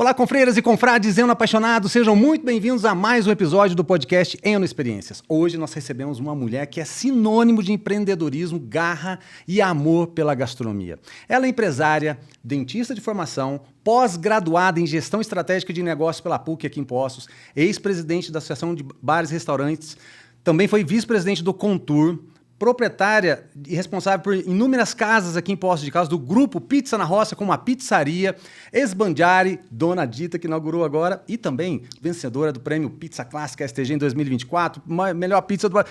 Olá, confreiras e confrades, Eno apaixonados, sejam muito bem-vindos a mais um episódio do podcast Eno Experiências. Hoje nós recebemos uma mulher que é sinônimo de empreendedorismo, garra e amor pela gastronomia. Ela é empresária, dentista de formação, pós-graduada em gestão estratégica de negócios pela PUC aqui em Poços, ex-presidente da Associação de Bares e Restaurantes, também foi vice-presidente do Contour, proprietária e responsável por inúmeras casas aqui em Poços de Caldas, do grupo Pizza na Roça, com uma pizzaria, ex-Bandiari, Dona Dita, que inaugurou agora, e também vencedora do prêmio Pizza Clássica STG em 2024, melhor pizza do...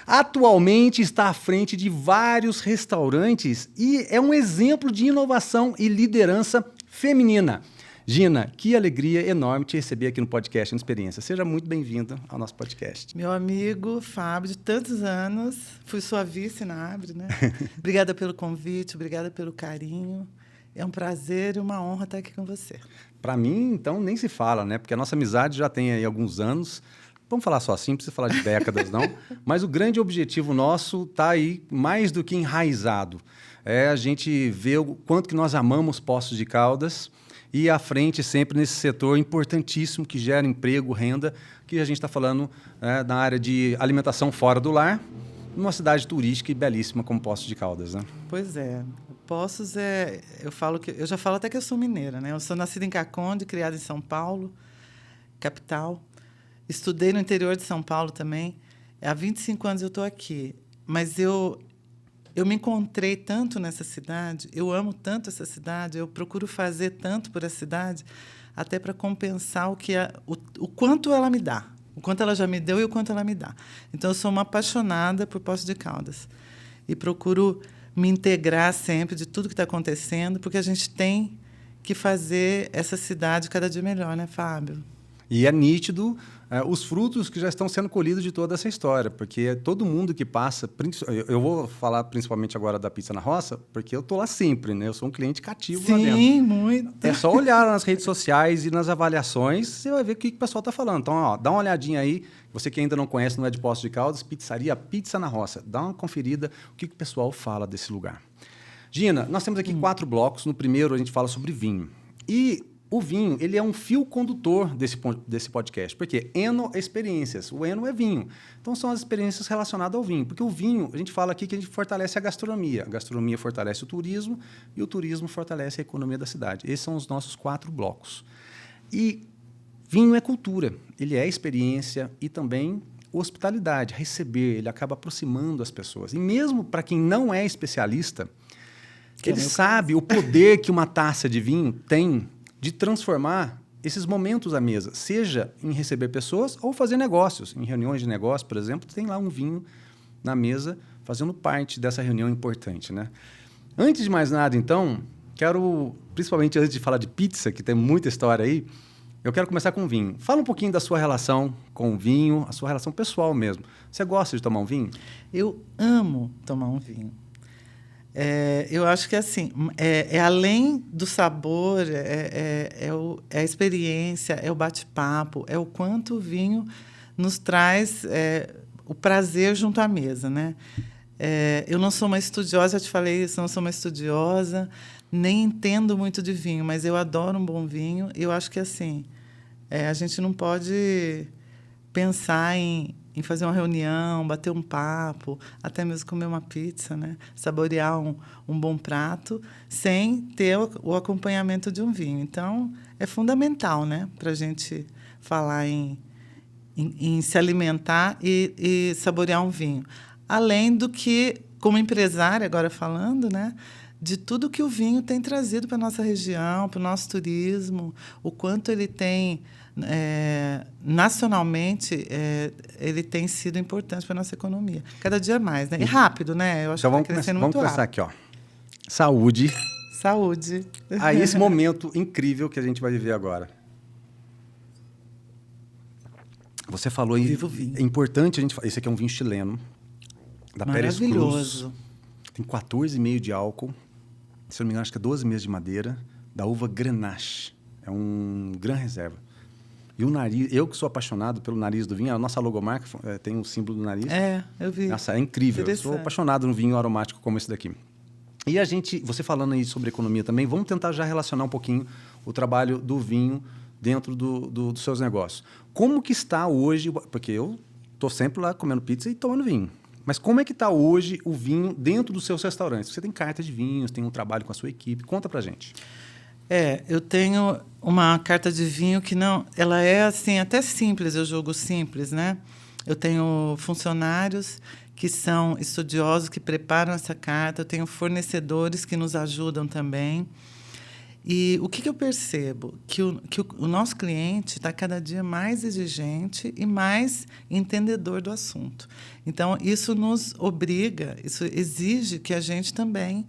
Atualmente está à frente de vários restaurantes e é um exemplo de inovação e liderança feminina. Gina, que alegria enorme te receber aqui no podcast Eno Experiência. Seja muito bem-vinda ao nosso podcast. Meu amigo Fábio, de tantos anos, fui sua vice na Abre, né? Obrigada pelo convite, obrigada pelo carinho. É um prazer e uma honra estar aqui com você. Para mim, então, nem se fala, né? Porque a nossa amizade já tem aí alguns anos. Vamos falar só assim, não precisa falar de décadas, não. Mas o grande objetivo nosso está aí mais do que enraizado. É a gente ver o quanto que nós amamos Poços de Caldas e à frente sempre nesse setor importantíssimo que gera emprego, renda, que a gente está falando na área de alimentação fora do lar, numa cidade turística e belíssima como Poços de Caldas, né? Pois é. Poços eu já falo até que eu sou mineira, né? Eu sou nascida em Caconde, criada em São Paulo, capital. Estudei no interior de São Paulo também. Há 25 anos eu estou aqui, mas eu me encontrei tanto nessa cidade, eu amo tanto essa cidade, eu procuro fazer tanto por essa cidade, até para compensar o quanto ela me dá, o quanto ela já me deu e o quanto ela me dá. Então, eu sou uma apaixonada por Poços de Caldas e procuro me integrar sempre de tudo que está acontecendo, porque a gente tem que fazer essa cidade cada dia melhor, né, Fábio? E é nítido os frutos que já estão sendo colhidos de toda essa história, porque todo mundo que passa... Eu vou falar principalmente agora da Pizza na Roça, porque eu estou lá sempre, né? Eu sou um cliente cativo lá dentro. Sim, muito. É só olhar nas redes sociais e nas avaliações, você vai ver o que o pessoal está falando. Então, ó, dá uma olhadinha aí. Você que ainda não conhece, não é de Poços de Caldas, pizzaria Pizza na Roça. Dá uma conferida o que o pessoal fala desse lugar. Gina, nós temos aqui 4 blocos. No primeiro, a gente fala sobre vinho. E o vinho, ele é um fio condutor desse podcast, porque Eno Experiências, o Eno é vinho. Então, são as experiências relacionadas ao vinho, porque o vinho, a gente fala aqui que a gente fortalece a gastronomia fortalece o turismo e o turismo fortalece a economia da cidade. Esses são os nossos 4 blocos. E vinho é cultura, ele é experiência e também hospitalidade, receber, ele acaba aproximando as pessoas. E mesmo para quem não é especialista, ele sabe o poder que uma taça de vinho tem de transformar esses momentos à mesa, seja em receber pessoas ou fazer negócios. Em reuniões de negócio, por exemplo, tem lá um vinho na mesa fazendo parte dessa reunião importante, né? Antes de mais nada, então, quero, principalmente antes de falar de pizza, que tem muita história aí, eu quero começar com vinho. Fala um pouquinho da sua relação com o vinho, a sua relação pessoal mesmo. Você gosta de tomar um vinho? Eu amo tomar um vinho. Eu acho que assim, além do sabor, é a experiência, é o bate-papo, é o quanto o vinho nos traz o prazer junto à mesa, né? Eu não sou uma estudiosa, já te falei isso, não sou uma estudiosa, nem entendo muito de vinho, mas eu adoro um bom vinho. Eu acho que assim, a gente não pode pensar em fazer uma reunião, bater um papo, até mesmo comer uma pizza, né? Saborear um bom prato, sem ter o acompanhamento de um vinho. Então, é fundamental, né? Para a gente falar em se alimentar e saborear um vinho. Além do que, como empresária, agora falando, né? De tudo que o vinho tem trazido para a nossa região, para o nosso turismo, o quanto ele tem... nacionalmente, ele tem sido importante para a nossa economia. Cada dia mais, né? E rápido, né? Eu acho então, que está crescendo muito rápido. Vamos começar aqui, ó. Saúde. Saúde. Aí, esse momento incrível que a gente vai viver agora. Você falou aí, é importante a gente... Esse aqui é um vinho chileno, da Pérez Cruz. Maravilhoso. Tem 14,5 de álcool. Se eu não me engano, acho que é 12 meses de madeira, da uva Grenache. É um Gran Reserva. E o nariz, eu que sou apaixonado pelo nariz do vinho, a nossa logomarca tem um símbolo do nariz. Eu vi. Nossa, é incrível. Eu sou apaixonado no vinho aromático como esse daqui. E você falando aí sobre economia também, vamos tentar já relacionar um pouquinho o trabalho do vinho dentro dos seus negócios. Como que está hoje, porque eu estou sempre lá comendo pizza e tomando vinho, mas como é que está hoje o vinho dentro dos seus restaurantes? Você tem carta de vinhos, tem um trabalho com a sua equipe, conta pra gente. Eu tenho uma carta de vinho que não, ela é assim até simples, eu julgo simples, né? Eu tenho funcionários que são estudiosos, que preparam essa carta, eu tenho fornecedores que nos ajudam também. E o que eu percebo? Que o nosso cliente está cada dia mais exigente e mais entendedor do assunto. Então, isso nos obriga, isso exige que a gente também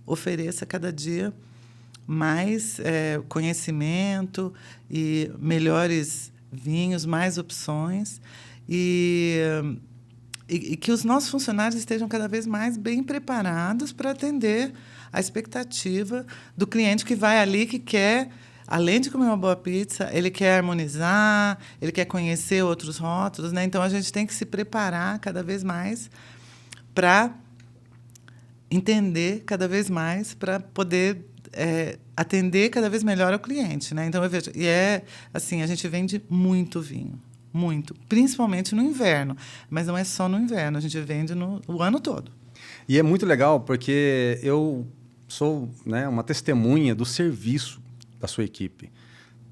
ofereça cada dia mais conhecimento e melhores vinhos, mais opções, e que os nossos funcionários estejam cada vez mais bem preparados para atender a expectativa do cliente que vai ali, que quer, além de comer uma boa pizza, ele quer harmonizar, ele quer conhecer outros rótulos, né? Então, a gente tem que se preparar cada vez mais para entender cada vez mais, para poder atender cada vez melhor ao cliente, né? Então, eu vejo, assim, a gente vende muito vinho, muito, principalmente no inverno, mas não é só no inverno, a gente vende o ano todo. E é muito legal porque eu sou, né, uma testemunha do serviço da sua equipe.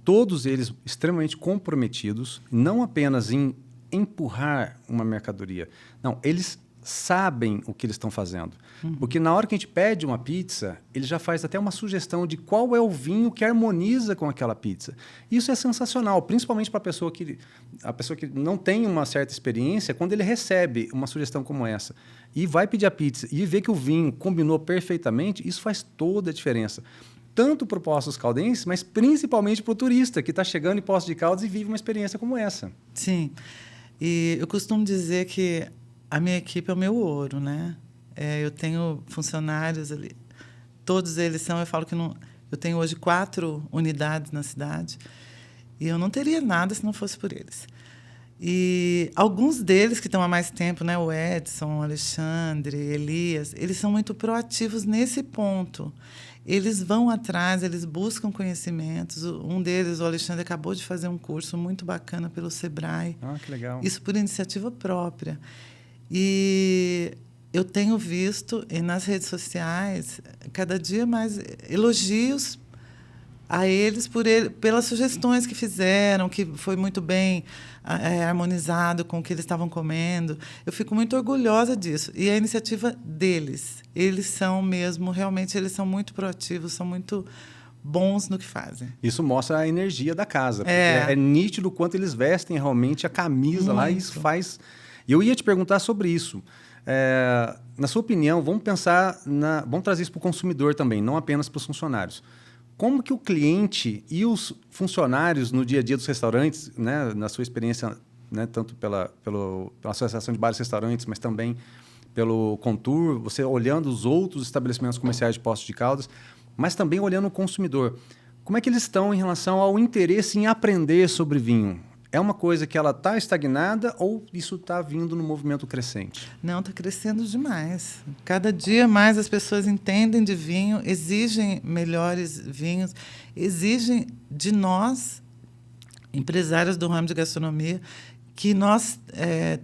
Todos eles extremamente comprometidos, não apenas em empurrar uma mercadoria, não, eles sabem o que eles estão fazendo. Porque na hora que a gente pede uma pizza, ele já faz até uma sugestão de qual é o vinho que harmoniza com aquela pizza. Isso é sensacional, principalmente para a pessoa que não tem uma certa experiência, quando ele recebe uma sugestão como essa e vai pedir a pizza e vê que o vinho combinou perfeitamente, isso faz toda a diferença. Tanto para o Poços Caldense, mas principalmente para o turista que está chegando em Poços de Caldas e vive uma experiência como essa. Sim. E eu costumo dizer que a minha equipe é o meu ouro, né? Eu tenho funcionários ali, todos eles são, eu falo que não, eu tenho hoje 4 unidades na cidade e eu não teria nada se não fosse por eles. E alguns deles que estão há mais tempo, né, o Edson, o Alexandre, Elias, eles são muito proativos nesse ponto. Eles vão atrás, eles buscam conhecimentos. Um deles, o Alexandre, acabou de fazer um curso muito bacana pelo Sebrae. Ah, que legal. Isso por iniciativa própria. E eu tenho visto nas redes sociais cada dia mais elogios a eles pelas sugestões que fizeram, que foi muito bem harmonizado com o que eles estavam comendo. Eu fico muito orgulhosa disso. E a iniciativa deles, eles são mesmo, realmente, eles são muito proativos, são muito bons no que fazem. Isso mostra a energia da casa. É nítido o quanto eles vestem realmente a camisa muito. Lá e isso faz... Eu ia te perguntar sobre isso. Na sua opinião, vamos trazer isso para o consumidor também, não apenas para os funcionários. Como que o cliente e os funcionários no dia a dia dos restaurantes, né, na sua experiência, né, tanto pela Associação de Bares e Restaurantes, mas também pelo Contour, você olhando os outros estabelecimentos comerciais de Poços de Caldas, mas também olhando o consumidor, como é que eles estão em relação ao interesse em aprender sobre vinho? É uma coisa que ela está estagnada ou isso está vindo no movimento crescente? Não, está crescendo demais. Cada dia mais as pessoas entendem de vinho, exigem melhores vinhos, exigem de nós, empresários do ramo de gastronomia, que nós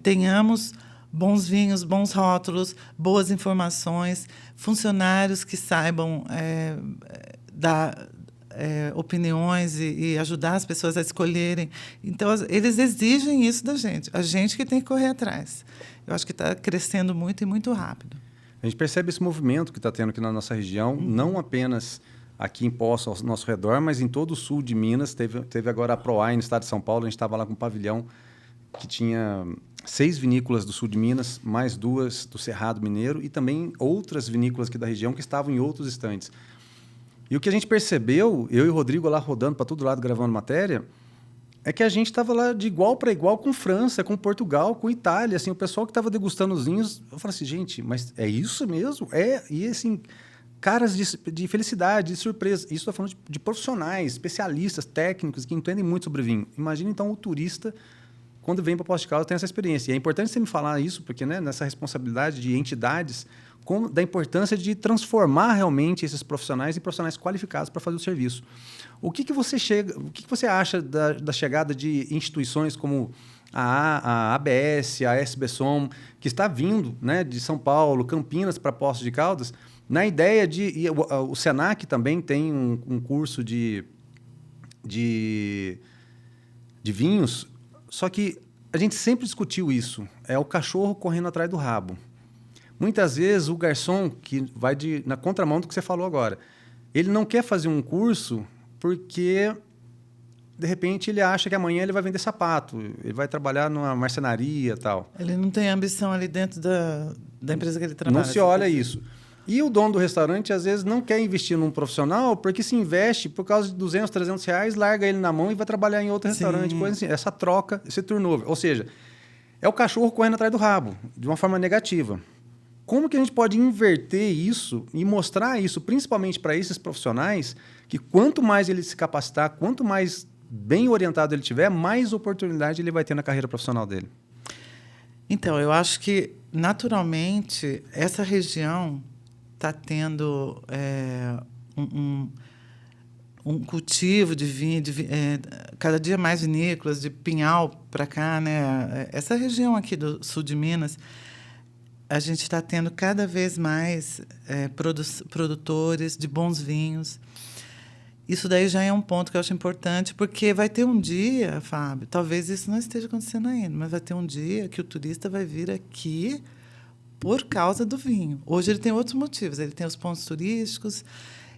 tenhamos bons vinhos, bons rótulos, boas informações, funcionários que saibam dar opiniões e ajudar as pessoas a escolherem. Então, eles exigem isso da gente. A gente que tem que correr atrás. Eu acho que está crescendo muito e muito rápido. A gente percebe esse movimento que está tendo aqui na nossa região, não apenas aqui em Poços, ao nosso redor, mas em todo o sul de Minas. Teve agora a ProWine no estado de São Paulo, a gente estava lá com um pavilhão que tinha 6 vinícolas do sul de Minas, mais 2 do Cerrado Mineiro e também outras vinícolas aqui da região que estavam em outros estandes. E o que a gente percebeu, eu e o Rodrigo lá rodando para todo lado gravando matéria, é que a gente estava lá de igual para igual com França, com Portugal, com Itália. Assim, o pessoal que estava degustando os vinhos, eu falei assim, gente, mas é isso mesmo? E assim, caras de felicidade, de surpresa. Isso estou falando de profissionais, especialistas, técnicos, que entendem muito sobre vinho. Imagina, então, o turista, quando vem para Poços de Caldas, tem essa experiência. E é importante você me falar isso, porque, né, nessa responsabilidade de entidades, da importância de transformar realmente esses profissionais em profissionais qualificados para fazer o serviço. O que você acha da chegada de instituições como a ABS, a SBSOM, que está vindo, né, de São Paulo, Campinas para Poços de Caldas, na ideia de... o Senac também tem um curso de vinhos, só que a gente sempre discutiu isso. É o cachorro correndo atrás do rabo. Muitas vezes o garçom, que vai na contramão do que você falou agora, ele não quer fazer um curso porque, de repente, ele acha que amanhã ele vai vender sapato, ele vai trabalhar numa marcenaria e tal. Ele não tem ambição ali dentro da empresa que ele trabalha. Não se olha isso. E o dono do restaurante, às vezes, não quer investir num profissional porque se investe por causa de 200, 300 reais, larga ele na mão e vai trabalhar em outro restaurante. Coisa assim. Essa troca, esse turnover. Ou seja, é o cachorro correndo atrás do rabo, de uma forma negativa. Como que a gente pode inverter isso e mostrar isso, principalmente para esses profissionais, que quanto mais ele se capacitar, quanto mais bem orientado ele tiver, mais oportunidade ele vai ter na carreira profissional dele? Então, eu acho que, naturalmente, essa região está tendo um cultivo de vinho, cada dia mais vinícolas, de Pinhal para cá, né? Essa região aqui do sul de Minas, a gente está tendo cada vez mais produtores de bons vinhos. Isso daí já é um ponto que eu acho importante, porque vai ter um dia, Fábio, talvez isso não esteja acontecendo ainda, mas vai ter um dia que o turista vai vir aqui por causa do vinho. Hoje ele tem outros motivos, ele tem os pontos turísticos,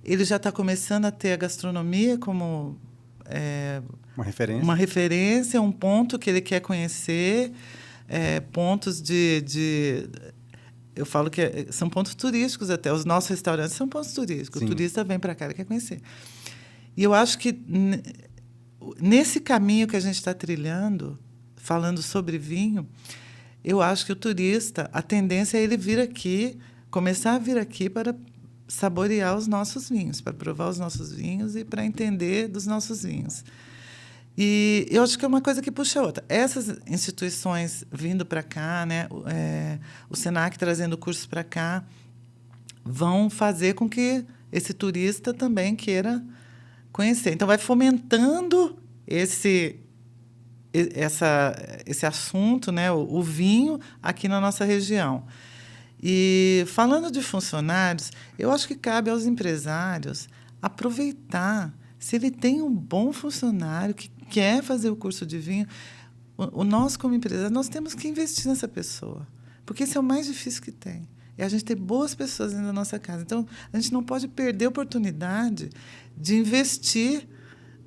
ele já está começando a ter a gastronomia como uma referência, um ponto que ele quer conhecer, pontos eu falo que são pontos turísticos até. Os nossos restaurantes são pontos turísticos. Sim. O turista vem para cá e quer conhecer. E eu acho que, nesse caminho que a gente está trilhando, falando sobre vinho, eu acho que o turista, a tendência é ele vir aqui, começar a vir aqui para saborear os nossos vinhos, para provar os nossos vinhos e para entender dos nossos vinhos. E eu acho que é uma coisa que puxa a outra. Essas instituições vindo para cá, né, o Senac trazendo cursos para cá, vão fazer com que esse turista também queira conhecer. Então, vai fomentando esse assunto, né, o vinho, aqui na nossa região. E, falando de funcionários, eu acho que cabe aos empresários aproveitar. Se ele tem um bom funcionário que quer fazer o curso de vinho, nós, como empresário, nós temos que investir nessa pessoa, porque isso é o mais difícil que tem. É a gente ter boas pessoas dentro da nossa casa. Então, a gente não pode perder a oportunidade de investir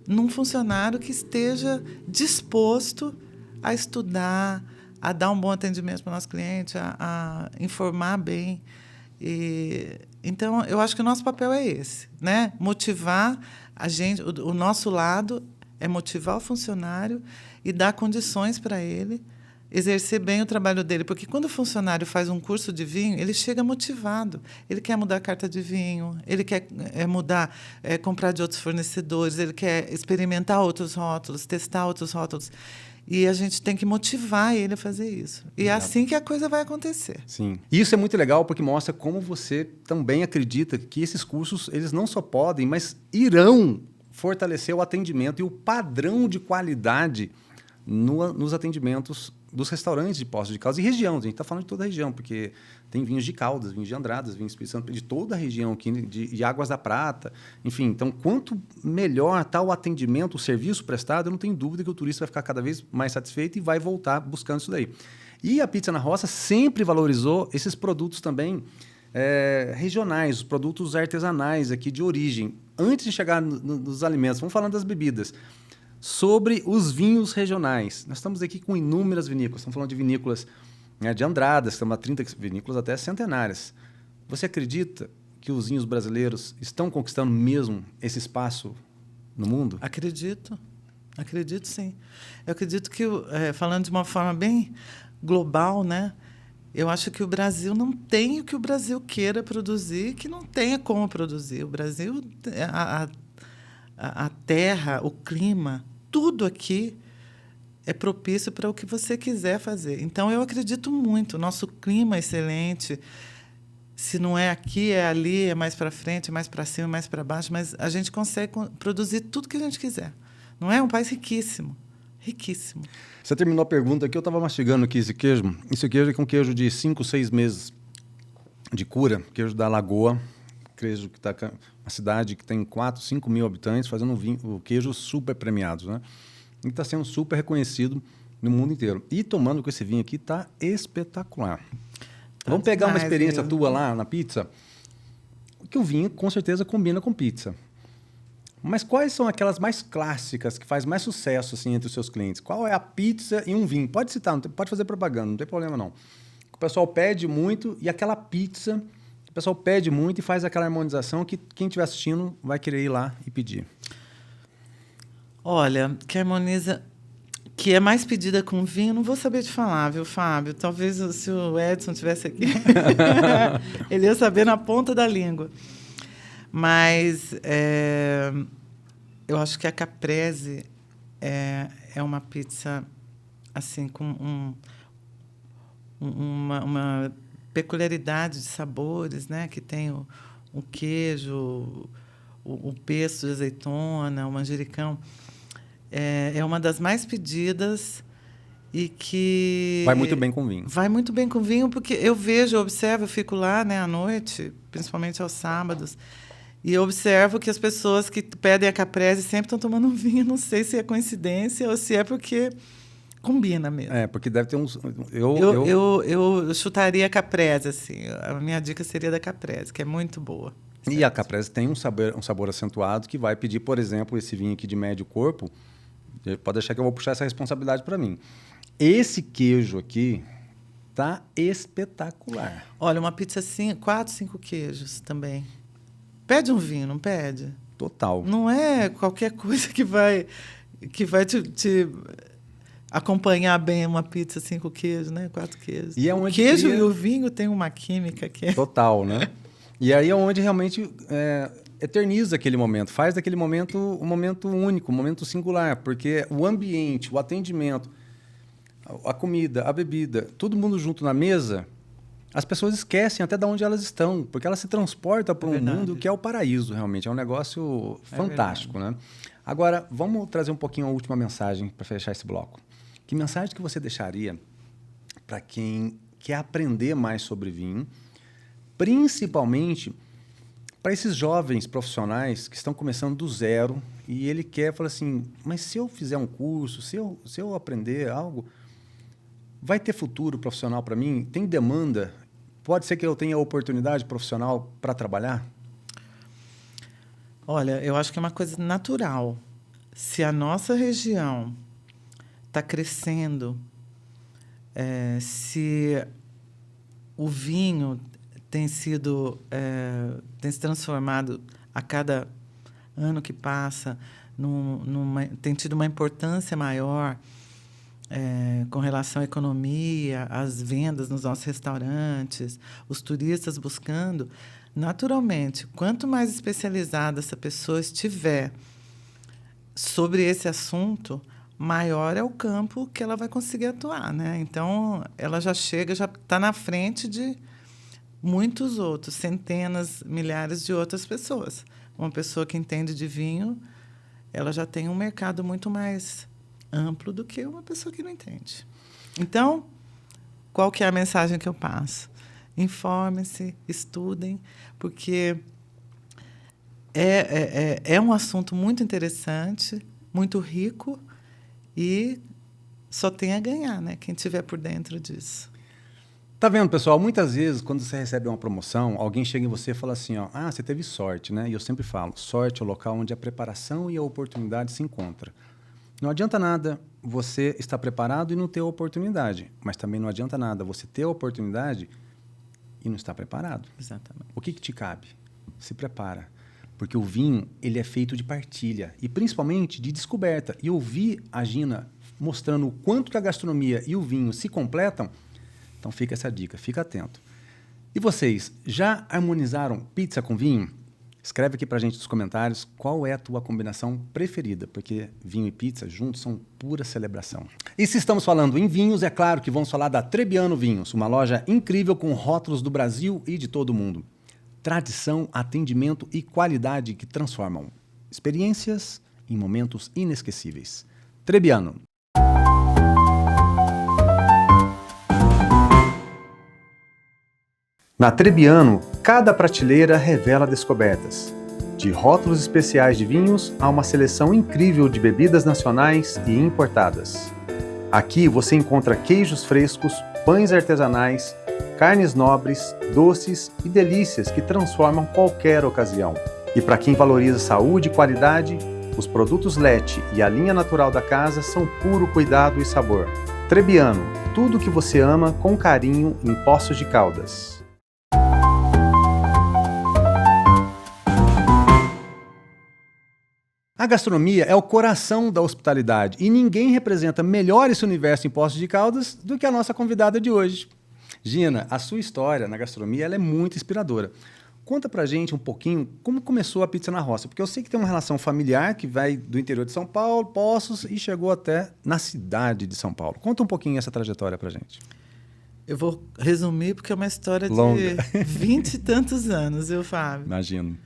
num funcionário que esteja disposto a estudar, a dar um bom atendimento para o nosso cliente, a informar bem. Então, eu acho que o nosso papel é esse, né? Motivar a gente, o nosso lado é motivar o funcionário e dar condições para ele exercer bem o trabalho dele. Porque quando o funcionário faz um curso de vinho, ele chega motivado. Ele quer mudar a carta de vinho, ele quer comprar de outros fornecedores, ele quer experimentar outros rótulos, testar outros rótulos. E a gente tem que motivar ele a fazer isso. E é assim que a coisa vai acontecer. Sim. E isso é muito legal porque mostra como você também acredita que esses cursos, eles não só podem, mas irão fortalecer o atendimento e o padrão de qualidade nos atendimentos dos restaurantes de Poços de Caldas e região. A gente está falando de toda a região, porque tem vinhos de Caldas, vinhos de Andradas, vinhos de toda a região aqui, de Águas da Prata. Enfim, então, quanto melhor está o atendimento, o serviço prestado, eu não tenho dúvida que o turista vai ficar cada vez mais satisfeito e vai voltar buscando isso daí. E a Pizza na Roça sempre valorizou esses produtos também regionais, os produtos artesanais aqui de origem. Antes de chegar nos alimentos, vamos falando das bebidas. Sobre os vinhos regionais. Nós estamos aqui com inúmeras vinícolas. Estamos falando de vinícolas de Andradas, estamos a 30 vinícolas até centenárias. Você acredita que os vinhos brasileiros estão conquistando mesmo esse espaço no mundo? Acredito. Acredito, sim. Eu acredito que, falando de uma forma bem global, né, eu acho que o Brasil não tem o que o Brasil queira produzir, que não tenha como produzir. O Brasil, a terra, o clima, tudo aqui é propício para o que você quiser fazer. Então, eu acredito muito. O nosso clima é excelente. se não é aqui, é ali, é mais para frente, é mais para cima, é mais para baixo, mas a gente consegue produzir tudo que a gente quiser. Não é um país riquíssimo, riquíssimo. Você terminou a pergunta aqui, eu estava mastigando aqui esse queijo. Esse queijo é com queijo de 5, 6 meses de cura, queijo da Lagoa, queijo que está uma cidade que tem 4, 5 mil habitantes, fazendo o queijo super premiado, né? E está sendo super reconhecido no mundo inteiro. E tomando com esse vinho aqui, está espetacular. Vamos pegar uma experiência tua lá na pizza, que o vinho com certeza combina com pizza. Mas quais são aquelas mais clássicas, que faz mais sucesso assim, entre os seus clientes? Qual é a pizza e um vinho? Pode citar, pode fazer propaganda, não tem problema não. O pessoal pede muito e aquela pizza, o pessoal pede muito e faz aquela harmonização que quem estiver assistindo vai querer ir lá e pedir. Olha, que harmoniza, que é mais pedida com vinho, não vou saber te falar, viu, Fábio? Talvez se o Edson estivesse aqui, ele ia saber na ponta da língua. Mas eu acho que a Caprese é uma pizza assim com uma peculiaridade de sabores, né? Que tem o queijo, o pesto de azeitona, o manjericão. É uma das mais pedidas e que... Vai muito bem com vinho. Vai muito bem com vinho, porque eu vejo, eu observo, eu fico lá, né, à noite, principalmente aos sábados, e eu observo que as pessoas que pedem a Caprese sempre estão tomando um vinho. Não sei se é coincidência ou se é porque combina mesmo. Porque deve ter uns... Eu chutaria a Caprese, assim. A minha dica seria da Caprese, que é muito boa. E a Caprese tem um sabor acentuado que vai pedir, por exemplo, esse vinho aqui de médio corpo. Pode deixar que eu vou puxar essa responsabilidade para mim. Esse queijo aqui tá espetacular. Olha, uma pizza assim, 4, 5 queijos também. Pede um vinho, não pede? Total. Não é qualquer coisa que vai te acompanhar bem uma pizza 5 queijos, né? 4 queijos. E é onde o queijo e o vinho tem uma química que é... Total, né? E aí é onde realmente eterniza aquele momento, faz daquele momento um momento único, um momento singular, porque o ambiente, o atendimento, a comida, a bebida, todo mundo junto na mesa, as pessoas esquecem até de onde elas estão, porque elas se transportam para um mundo que é o paraíso, realmente. É um negócio fantástico, né? Agora, vamos trazer um pouquinho a última mensagem para fechar esse bloco. Que mensagem que você deixaria para quem quer aprender mais sobre vinho, principalmente para esses jovens profissionais que estão começando do zero e ele quer falar assim, mas se eu fizer um curso, se eu aprender algo, vai ter futuro profissional para mim? Tem demanda? Pode ser que eu tenha oportunidade profissional para trabalhar? Olha, eu acho que é uma coisa natural. Se a nossa região está crescendo, se o vinho tem se transformado a cada ano que passa, tem tido uma importância maior com relação à economia, às vendas nos nossos restaurantes, os turistas buscando, naturalmente, quanto mais especializada essa pessoa estiver sobre esse assunto, maior é o campo que ela vai conseguir atuar, né? Então, ela já está na frente de muitos outros, centenas, milhares de outras pessoas. Uma pessoa que entende de vinho, ela já tem um mercado muito mais amplo do que uma pessoa que não entende. Então, qual que é a mensagem que eu passo? Informem-se, estudem, porque é um assunto muito interessante, muito rico e só tem a ganhar, né? Quem estiver por dentro disso. Tá vendo, pessoal? Muitas vezes, quando você recebe uma promoção, alguém chega em você e fala assim, ó, você teve sorte, né? E eu sempre falo, sorte é o local onde a preparação e a oportunidade se encontram. Não adianta nada você estar preparado e não ter a oportunidade, mas também não adianta nada você ter a oportunidade e não estar preparado. Exatamente. O que te cabe? Se prepara. Porque o vinho, ele é feito de partilha e principalmente de descoberta. E ouvir a Gina mostrando o quanto que a gastronomia e o vinho se completam, então fica essa dica, fica atento. E vocês, já harmonizaram pizza com vinho? Escreve aqui pra gente nos comentários qual é a tua combinação preferida, porque vinho e pizza juntos são pura celebração. E se estamos falando em vinhos, é claro que vamos falar da Trebbiano Vinhos, uma loja incrível com rótulos do Brasil e de todo o mundo. Tradição, atendimento e qualidade que transformam experiências em momentos inesquecíveis. Trebbiano. Na Trebbiano, cada prateleira revela descobertas. De rótulos especiais de vinhos a uma seleção incrível de bebidas nacionais e importadas. Aqui você encontra queijos frescos, pães artesanais, carnes nobres, doces e delícias que transformam qualquer ocasião. E para quem valoriza saúde e qualidade, os produtos Lete e a linha natural da casa são puro cuidado e sabor. Trebbiano, tudo o que você ama com carinho em Poços de Caldas. A gastronomia é o coração da hospitalidade e ninguém representa melhor esse universo em Poços de Caldas do que a nossa convidada de hoje. Gina, a sua história na gastronomia ela é muito inspiradora. Conta pra gente um pouquinho como começou a Pizza na Roça, porque eu sei que tem uma relação familiar que vai do interior de São Paulo, Poços, e chegou até na cidade de São Paulo. Conta um pouquinho essa trajetória pra gente. Eu vou resumir porque é uma história longa. De 20 e tantos anos, viu, Fábio? Imagino.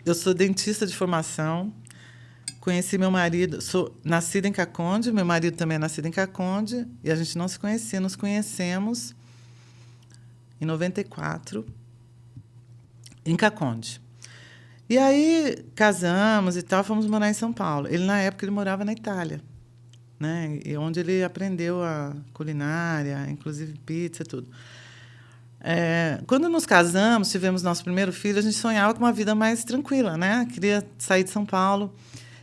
Eu sou dentista de formação, conheci meu marido, sou nascida em Caconde, meu marido também é nascido em Caconde, e a gente não se conhecia, nos conhecemos em 94, em Caconde. E aí casamos e tal, fomos morar em São Paulo. Ele, na época, ele morava na Itália, né? E onde ele aprendeu a culinária, inclusive pizza, tudo. Quando nos casamos, tivemos nosso primeiro filho, a gente sonhava com uma vida mais tranquila, né? Queria sair de São Paulo.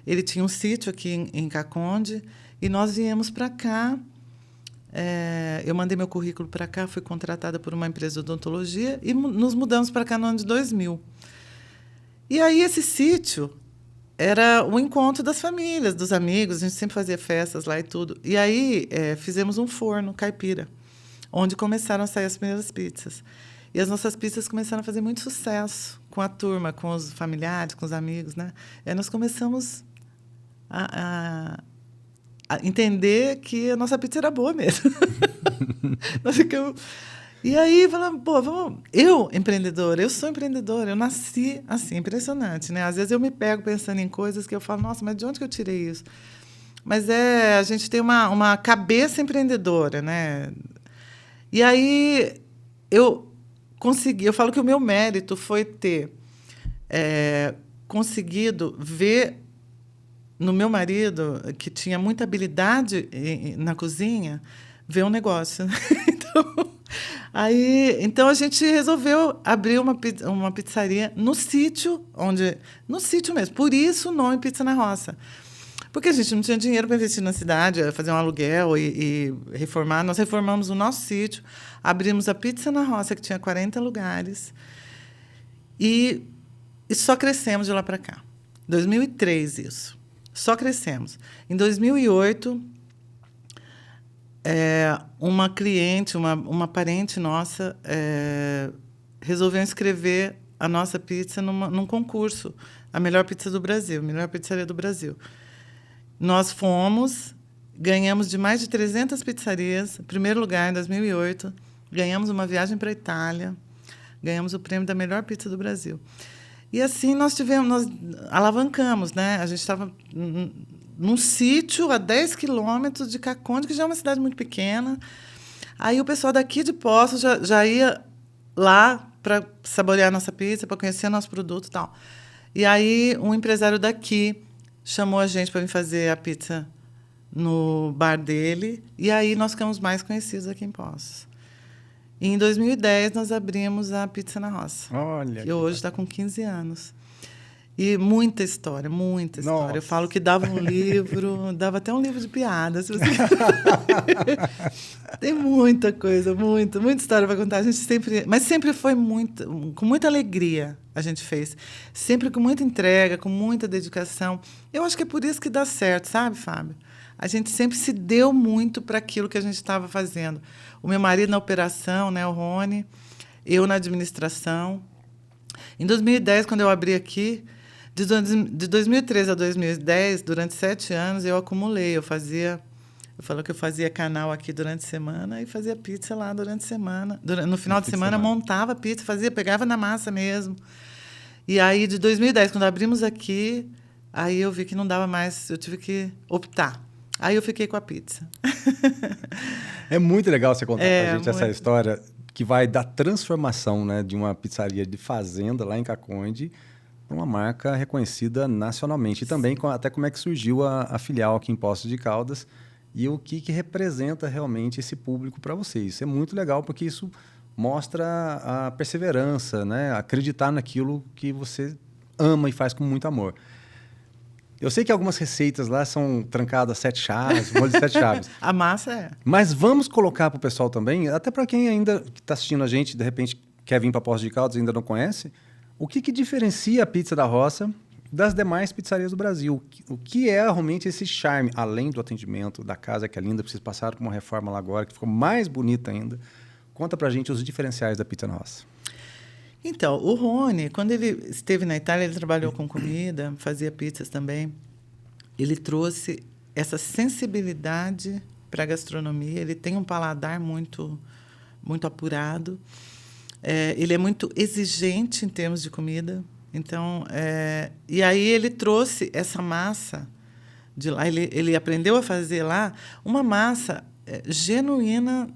Ele tinha um sítio aqui em Caconde e nós viemos para cá. Eu mandei meu currículo para cá, fui contratada por uma empresa de odontologia e nos mudamos para cá no ano de 2000. E aí esse sítio era o encontro das famílias, dos amigos, a gente sempre fazia festas lá e tudo. E aí fizemos um forno caipira, onde começaram a sair as primeiras pizzas. E as nossas pizzas começaram a fazer muito sucesso com a turma, com os familiares, com os amigos, né? E aí nós começamos a entender que a nossa pizza era boa mesmo. Nós ficamos... E aí falamos, vamos... Eu sou empreendedora, eu nasci assim, impressionante, né? Às vezes eu me pego pensando em coisas que eu falo, nossa, mas de onde que eu tirei isso? Mas a gente tem uma cabeça empreendedora, né? E aí eu falo que o meu mérito foi ter conseguido ver no meu marido, que tinha muita habilidade na cozinha, ver um negócio. Então a gente resolveu abrir uma pizzaria no sítio mesmo. Por isso o nome Pizza na Roça. Porque a gente não tinha dinheiro para investir na cidade, fazer um aluguel e reformar. Nós reformamos o nosso sítio, abrimos a Pizza na Roça, que tinha 40 lugares, e só crescemos de lá para cá. 2003, isso. Só crescemos. Em 2008, uma cliente, uma parente nossa, resolveu inscrever a nossa pizza num concurso, a melhor pizza do Brasil, a melhor pizzaria do Brasil. Nós fomos, ganhamos de mais de 300 pizzarias, primeiro lugar em 2008, ganhamos uma viagem para a Itália, ganhamos o prêmio da melhor pizza do Brasil. E assim nós alavancamos, né? A gente estava num sítio a 10 quilômetros de Caconde, que já é uma cidade muito pequena. Aí o pessoal daqui de Poços já ia lá para saborear a nossa pizza, para conhecer nosso produto e tal. E aí um empresário daqui chamou a gente para vir fazer a pizza no bar dele, e aí nós ficamos mais conhecidos aqui em Poços. E em 2010, nós abrimos a Pizza na Roça. Olha. Que hoje está com 15 anos. E muita história, muita história. Nossa. Eu falo que dava um livro, dava até um livro de piadas. Se você... Tem muita coisa, muita história para contar. A gente mas sempre foi com muita alegria a gente fez. Sempre com muita entrega, com muita dedicação. Eu acho que é por isso que dá certo, sabe, Fábio? A gente sempre se deu muito para aquilo que a gente estava fazendo. O meu marido na operação, né, o Rony, eu na administração. Em 2010, quando eu abri aqui, de 2013 a 2010, durante 7 anos, eu acumulei. Eu falo que eu fazia canal aqui durante a semana e fazia pizza lá durante a semana. No final de semana, montava pizza, pegava na massa mesmo. E aí, de 2010, quando abrimos aqui, aí eu vi que não dava mais, eu tive que optar. Aí eu fiquei com a pizza. É muito legal você contar pra gente essa história que vai da transformação, né, de uma pizzaria de fazenda lá em Caconde para uma marca reconhecida nacionalmente. E também até como é que surgiu a filial aqui em Poços de Caldas e o que representa realmente esse público para vocês. Isso é muito legal porque isso mostra a perseverança, né? Acreditar naquilo que você ama e faz com muito amor. Eu sei que algumas receitas lá são trancadas 7 chaves, molho de 7 chaves. A massa é. Mas vamos colocar para o pessoal também, até para quem ainda está assistindo a gente, de repente quer vir para Poços de Caldas e ainda não conhece, o que diferencia a pizza da roça das demais pizzarias do Brasil? O que é realmente esse charme, além do atendimento da casa, que é linda, vocês passaram por uma reforma lá agora, que ficou mais bonita ainda. Conta para a gente os diferenciais da pizza na roça. Então, o Rony, quando ele esteve na Itália, ele trabalhou com comida, fazia pizzas também. Ele trouxe essa sensibilidade para a gastronomia. Ele tem um paladar muito, muito apurado. Ele é muito exigente em termos de comida. Então, e aí ele trouxe essa massa de lá. Ele aprendeu a fazer lá uma massa genuína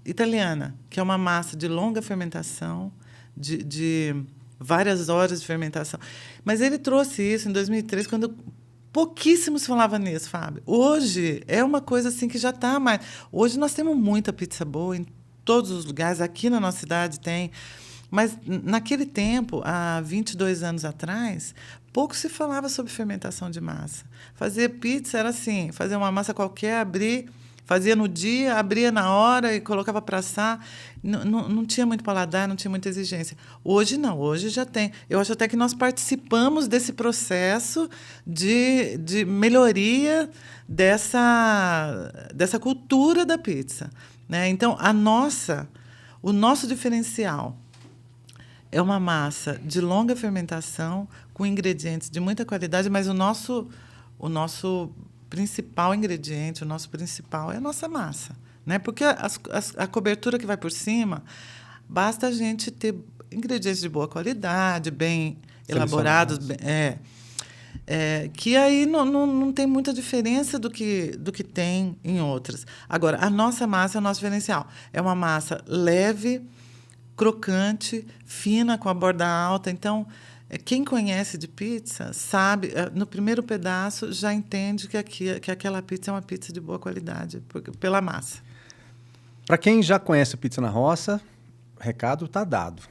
italiana, que é uma massa de longa fermentação, de várias horas de fermentação. Mas ele trouxe isso em 2003, quando pouquíssimo se falava nisso, Fábio. Hoje é uma coisa assim que já está mais... Hoje nós temos muita pizza boa em todos os lugares. Aqui na nossa cidade tem. Mas, naquele tempo, há 22 anos atrás, pouco se falava sobre fermentação de massa. Fazer pizza era assim, fazer uma massa qualquer, abrir... Fazia no dia, abria na hora e colocava para assar. Não tinha muito paladar, não tinha muita exigência. Hoje não, hoje já tem. Eu acho até que nós participamos desse processo de melhoria dessa cultura da pizza, né? Então, o nosso diferencial é uma massa de longa fermentação, com ingredientes de muita qualidade, mas o nosso principal ingrediente, o nosso principal é a nossa massa, né? Porque a cobertura que vai por cima, basta a gente ter ingredientes de boa qualidade, bem elaborados, que aí não tem muita diferença do que tem em outras. Agora, a nossa massa é o nosso diferencial. É uma massa leve, crocante, fina, com a borda alta. Então, quem conhece de pizza sabe, no primeiro pedaço já entende que aquela pizza é uma pizza de boa qualidade, pela massa. Para quem já conhece a Pizza na Roça, o recado está dado.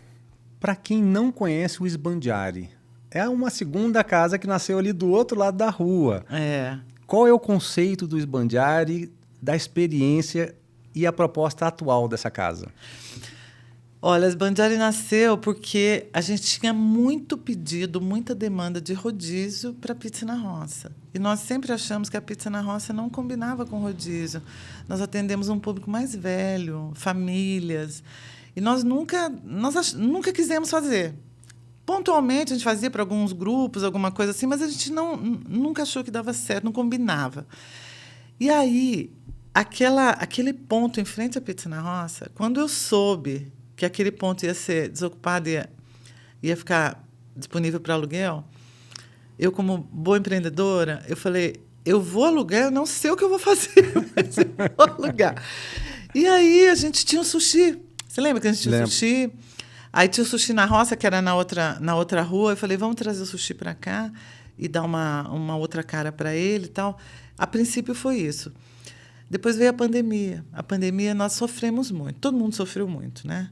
Para quem não conhece o Sbandiari, é uma segunda casa que nasceu ali do outro lado da rua. Qual é o conceito do Sbandiari, da experiência e a proposta atual dessa casa? Olha, a Sbandiari nasceu porque a gente tinha muito pedido, muita demanda de rodízio para pizza na roça. E nós sempre achamos que a pizza na roça não combinava com rodízio. Nós atendemos um público mais velho, famílias. E nós nunca quisemos fazer. Pontualmente, a gente fazia para alguns grupos, alguma coisa assim, mas a gente nunca achou que dava certo, não combinava. E aí, aquele ponto em frente à pizza na roça, quando eu soube que aquele ponto ia ser desocupado e ia ficar disponível para aluguel, eu, como boa empreendedora, eu falei, eu vou alugar, eu não sei o que eu vou fazer, mas eu vou alugar. E aí a gente tinha um sushi. Você lembra que a gente tinha sushi? Aí tinha o sushi na roça, que era na outra rua. Eu falei, vamos trazer o sushi para cá e dar uma outra cara para ele e tal. A princípio foi isso. Depois veio a pandemia. A pandemia nós sofremos muito. Todo mundo sofreu muito, né?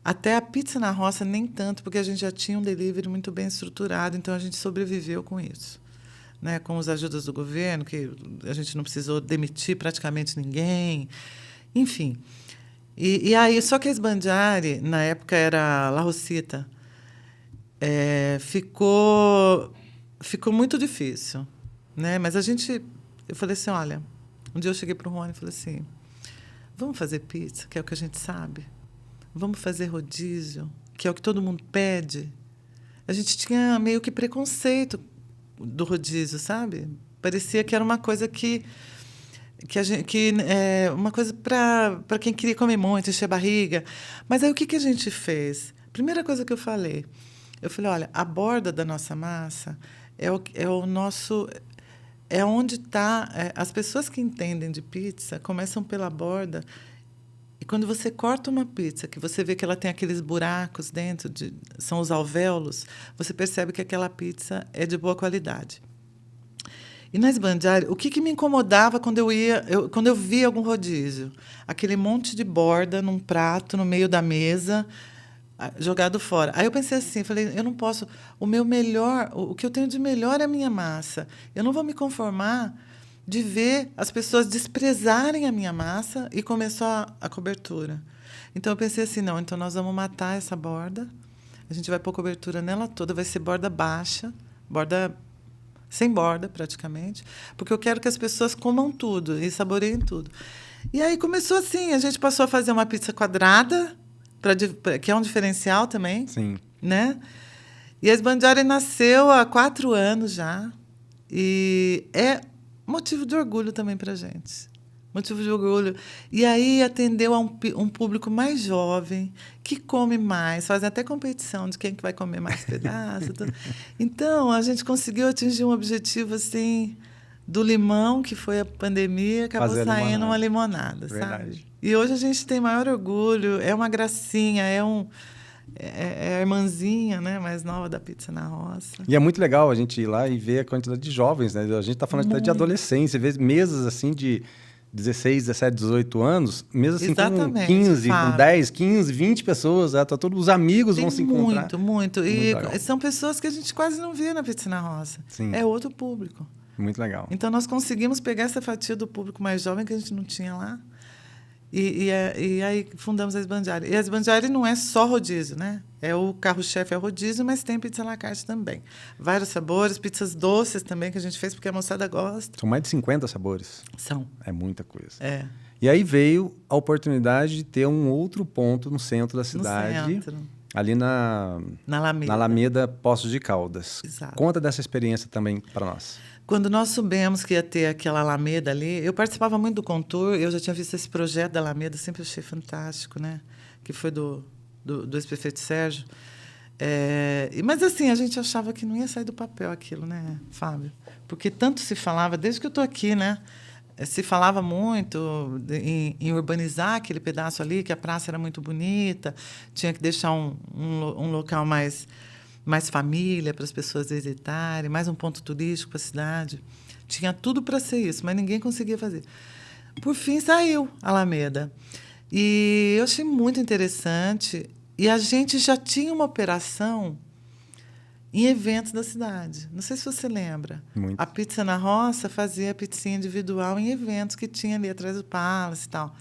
Até a pizza na roça, nem tanto, porque a gente já tinha um delivery muito bem estruturado, então a gente sobreviveu com isso. Né? Com as ajudas do governo, que a gente não precisou demitir praticamente ninguém. Enfim. E aí, só que a Sbandiari, na época era La Rosita, ficou muito difícil. Né? Mas eu falei assim, olha, um dia eu cheguei para o Rony e falei assim, vamos fazer pizza, que é o que a gente sabe. Vamos fazer rodízio, que é o que todo mundo pede. a gente tinha meio que preconceito do rodízio, sabe? Parecia que era uma coisa uma coisa para quem queria comer muito, encher a barriga. Mas aí o que a gente fez? Primeira coisa que eu falei, olha, a borda da nossa massa é o nosso, é onde está, as pessoas que entendem de pizza começam pela borda. E quando você corta uma pizza, que você vê que ela tem aqueles buracos dentro, são os alvéolos, você percebe que aquela pizza é de boa qualidade. E na Sbandiari, o que me incomodava quando eu via algum rodízio? Aquele monte de borda num prato, no meio da mesa, jogado fora. Aí eu pensei assim, falei, eu não posso... o que eu tenho de melhor é a minha massa. Eu não vou me conformar de ver as pessoas desprezarem a minha massa e começar a cobertura. Então, eu pensei assim, não, então nós vamos matar essa borda, a gente vai pôr cobertura nela toda, vai ser borda baixa, sem borda, praticamente, porque eu quero que as pessoas comam tudo e saboreiem tudo. E aí começou assim, a gente passou a fazer uma pizza quadrada, que é um diferencial também. Sim. Né? E a Sbandiari nasceu há 4 anos já, e é motivo de orgulho também para a gente. Motivo de orgulho. E aí atendeu a um público mais jovem, que come mais, faz até competição de quem que vai comer mais pedaço. Então, a gente conseguiu atingir um objetivo assim, do limão, que foi a pandemia, acabou saindo uma limonada, sabe? E hoje a gente tem maior orgulho, é uma gracinha, é a irmãzinha, né, mais nova da Pizza na Roça. E é muito legal a gente ir lá e ver a quantidade de jovens, né? A gente está falando de adolescência, vê mesas assim de 16, 17, 18 anos, mesmo assim com 15, com 10, 15, 20 pessoas, tá, todos os amigos vão se encontrar. Muito. E são pessoas que a gente quase não vê na Pizza na Roça. Sim. É outro público. Muito legal. Então, nós conseguimos pegar essa fatia do público mais jovem que a gente não tinha lá. E aí fundamos a Sbandiari. E a Sbandiari não é só rodízio, né? É o carro-chefe, é o rodízio, mas tem pizza à la carte também. Vários sabores, pizzas doces também, que a gente fez porque a moçada gosta. São mais de 50 sabores. São. É muita coisa. É. E aí veio a oportunidade de ter um outro ponto no centro da cidade. No centro. Ali na Alameda Poços de Caldas. Exato. Conta dessa experiência também para nós. Quando nós soubemos que ia ter aquela Alameda ali, eu participava muito do Contour, eu já tinha visto esse projeto da Alameda, sempre achei fantástico, né? Que foi do ex-prefeito Sérgio. Mas, assim, a gente achava que não ia sair do papel aquilo, né, Fábio? Porque tanto se falava, desde que eu estou aqui, né? Se falava muito em urbanizar aquele pedaço ali, que a praça era muito bonita, tinha que deixar um local mais família para as pessoas visitarem, mais um ponto turístico para a cidade. Tinha tudo para ser isso, mas ninguém conseguia fazer. Por fim, saiu a Alameda. E eu achei muito interessante. E a gente já tinha uma operação em eventos da cidade. Não sei se você lembra. Muito. A Pizza na Roça fazia a pizzinha individual em eventos que tinha ali atrás do Palace e tal.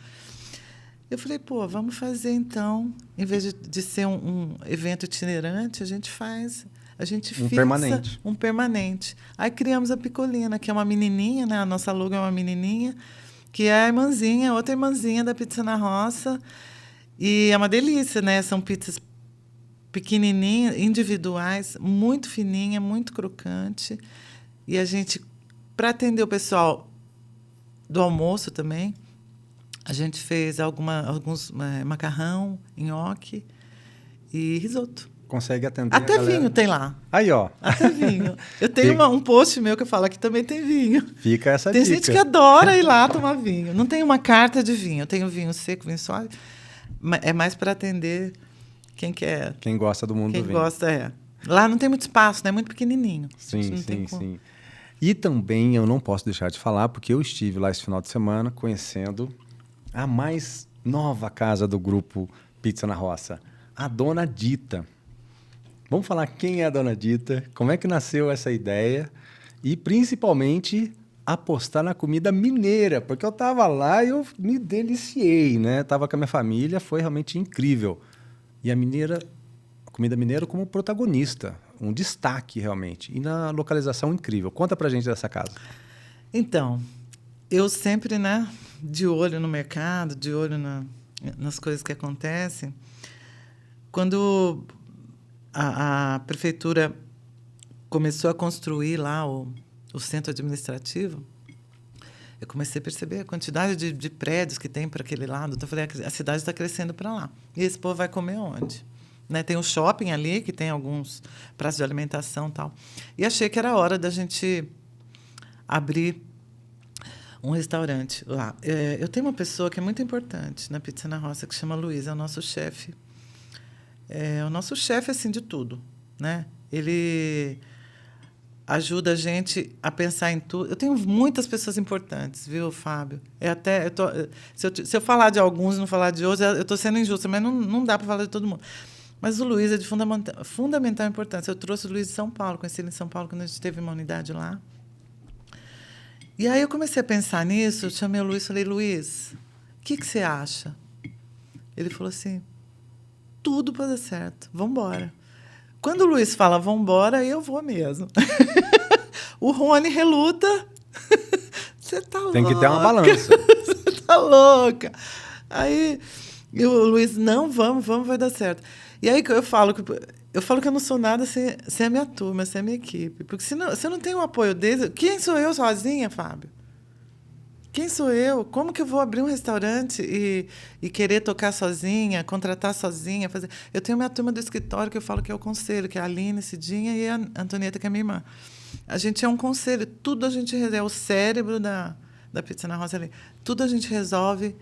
Eu falei, vamos fazer então, em vez de ser um evento itinerante, a gente fixa um permanente. Aí criamos a Picolina, que é uma menininha, né? A nossa logo é uma menininha, que é a irmãzinha, outra irmãzinha da Pizza na Roça. E é uma delícia, né? São pizzas pequenininhas, individuais, muito fininha, muito crocante. E a gente, para atender o pessoal do almoço também, a gente fez alguns macarrão, nhoque e risoto. Consegue atender até vinho tem lá. Aí, ó. Até vinho. Eu tenho um post meu que eu falo que também tem vinho. Fica essa dica. Tem gente que adora ir lá tomar vinho. Não tem uma carta de vinho. Eu tenho vinho seco, vinho sólido. É mais para atender quem quer. Quem gosta do mundo do vinho. Quem gosta, Lá não tem muito espaço, né? É muito pequenininho. Sim. E também eu não posso deixar de falar, porque eu estive lá esse final de semana conhecendo a mais nova casa do grupo Pizza na Roça, a Dona Dita. Vamos falar quem é a Dona Dita, como é que nasceu essa ideia e, principalmente, apostar na comida mineira, porque eu estava lá e eu me deliciei, né? Estava com a minha família, foi realmente incrível. E a comida mineira como protagonista, um destaque realmente. E na localização incrível. Conta pra gente dessa casa. Então, eu sempre, né, de olho no mercado, de olho nas coisas que acontecem. Quando a prefeitura começou a construir lá o centro administrativo, eu comecei a perceber a quantidade de prédios que tem para aquele lado. Então, eu falei, a cidade está crescendo para lá. E esse povo vai comer onde? Né? Tem um shopping ali, que tem alguns praças de alimentação e tal. E achei que era hora da gente abrir um restaurante lá. Eu tenho uma pessoa que é muito importante na Pizza na Roça, que chama Luiz, é o nosso chefe. É o nosso chefe, assim, de tudo, né? Ele ajuda a gente a pensar em tudo. Eu tenho muitas pessoas importantes, viu, Fábio? Se eu falar de alguns e não falar de outros, eu estou sendo injusta, mas não dá para falar de todo mundo. Mas o Luiz é de fundamental importância. Eu trouxe o Luiz de São Paulo, conheci ele em São Paulo quando a gente teve uma unidade lá. E aí eu comecei a pensar nisso, eu chamei o Luiz e falei, Luiz, o que você acha? Ele falou assim, tudo pode dar certo, vamos embora. Quando o Luiz fala, vamos embora, eu vou mesmo. O Rony reluta. Você tá louca. Tem que ter uma balança. Você tá louca. Aí o Luiz, não, vamos, vai dar certo. E aí eu falo que eu não sou nada sem a minha turma, sem a minha equipe. Porque se eu não tenho o apoio deles, quem sou eu sozinha, Fábio? Quem sou eu? Como que eu vou abrir um restaurante e querer tocar sozinha, contratar sozinha, fazer? Eu tenho minha turma do escritório que eu falo que é o conselho, que é a Aline, Cidinha e a Antonieta, que é minha irmã. A gente é um conselho, tudo a gente resolve, é o cérebro da Pizza na Roça ali. Tudo a gente resolve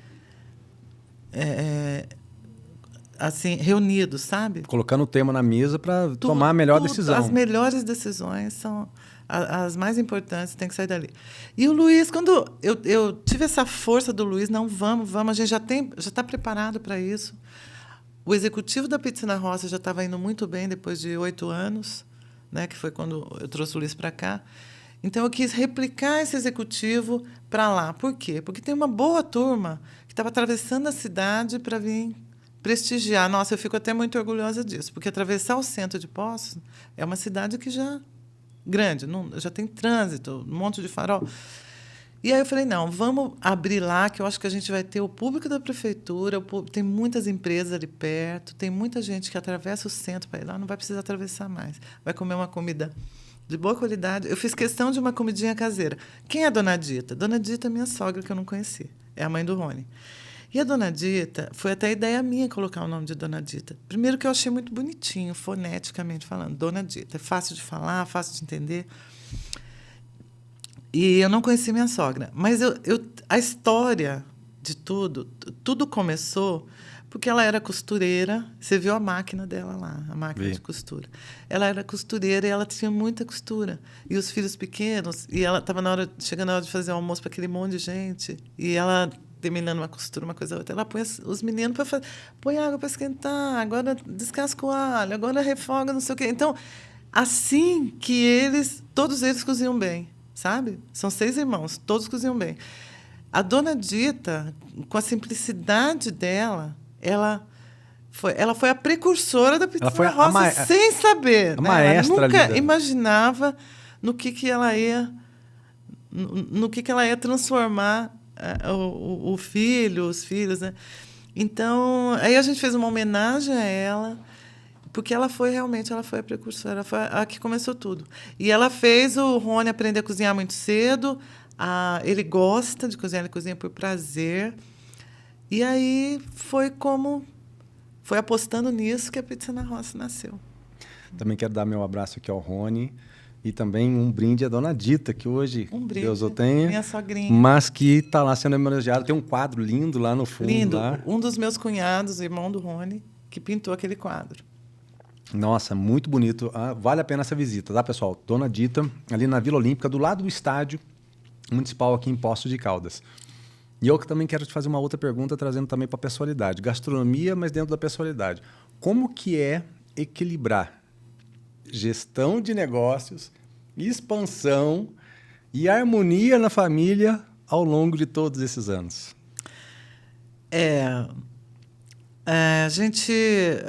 assim, reunidos, sabe? Colocando o tema na mesa para tomar a melhor decisão. As melhores decisões são as mais importantes, tem que sair dali. E o Luiz, quando eu tive essa força do Luiz, não, vamos, a gente já está preparado para isso. O executivo da Pizza na Roça já estava indo muito bem depois de 8 anos, né, que foi quando eu trouxe o Luiz para cá. Então, eu quis replicar esse executivo para lá. Por quê? Porque tem uma boa turma que estava atravessando a cidade para vir prestigiar. Nossa, eu fico até muito orgulhosa disso, porque atravessar o centro de Poços é uma cidade que já grande, já tem trânsito, um monte de farol. E aí eu falei, não, vamos abrir lá, que eu acho que a gente vai ter o público da prefeitura, tem muitas empresas ali perto, tem muita gente que atravessa o centro para ir lá, não vai precisar atravessar mais. Vai comer uma comida de boa qualidade. Eu fiz questão de uma comidinha caseira. Quem é a Dona Dita? Dona Dita é minha sogra, que eu não conheci. É a mãe do Rony. E a Dona Dita, foi até ideia minha colocar o nome de Dona Dita. Primeiro que eu achei muito bonitinho, foneticamente falando. Dona Dita. É fácil de falar, fácil de entender. E eu não conheci minha sogra. Mas a história de tudo começou porque ela era costureira. Você viu a máquina dela lá, a máquina de costura. Ela era costureira e ela tinha muita costura. E os filhos pequenos, e ela estava chegando a hora de fazer o almoço para aquele monte de gente. E ela terminando uma costura, uma coisa ou outra. Ela põe os meninos para fazer. Põe água para esquentar, agora descasca o alho, agora refoga, não sei o quê. Então, assim que todos eles cozinham bem, sabe? São 6 irmãos, todos cozinham bem. A Dona Dita, com a simplicidade dela, ela foi a precursora da Pizza na Roça, sem saber. A maestra. Ela nunca imaginava no que ela ia transformar o filho, os filhos, né? Então, aí a gente fez uma homenagem a ela, porque ela foi a precursora, ela foi a que começou tudo. E ela fez o Rony aprender a cozinhar muito cedo. Ele gosta de cozinhar, ele cozinha por prazer. E aí foi apostando nisso que a Pizza na Roça nasceu. Também quero dar meu abraço aqui ao Rony. E também um brinde à Dona Dita, que hoje, Deus o tenha, minha sogrinha. Mas que está lá sendo homenageada. Tem um quadro lindo lá no fundo. Lindo. Lá. Um dos meus cunhados, irmão do Rony, que pintou aquele quadro. Nossa, muito bonito. Vale a pena essa visita, tá, pessoal? Dona Dita, ali na Vila Olímpica, do lado do estádio municipal aqui em Poços de Caldas. E eu também quero te fazer uma outra pergunta, trazendo também para a pessoalidade. Gastronomia, mas dentro da pessoalidade. Como que é equilibrar gestão de negócios, expansão e harmonia na família ao longo de todos esses anos?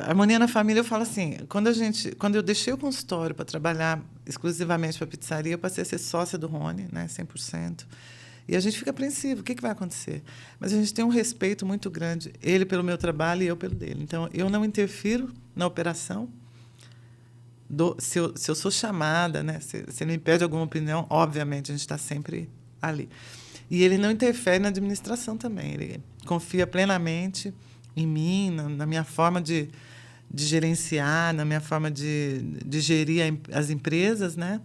Harmonia na família, eu falo assim, quando eu deixei o consultório para trabalhar exclusivamente para a pizzaria, eu passei a ser sócia do Rony, né, 100%. E a gente fica apreensivo, o que vai acontecer? Mas a gente tem um respeito muito grande, ele pelo meu trabalho e eu pelo dele. Então, eu não interfiro na operação, se eu sou chamada, né? Se ele me pede alguma opinião, obviamente, a gente está sempre ali. E ele não interfere na administração também. Ele confia plenamente em mim, na minha forma de gerenciar, na minha forma de gerir as empresas, né?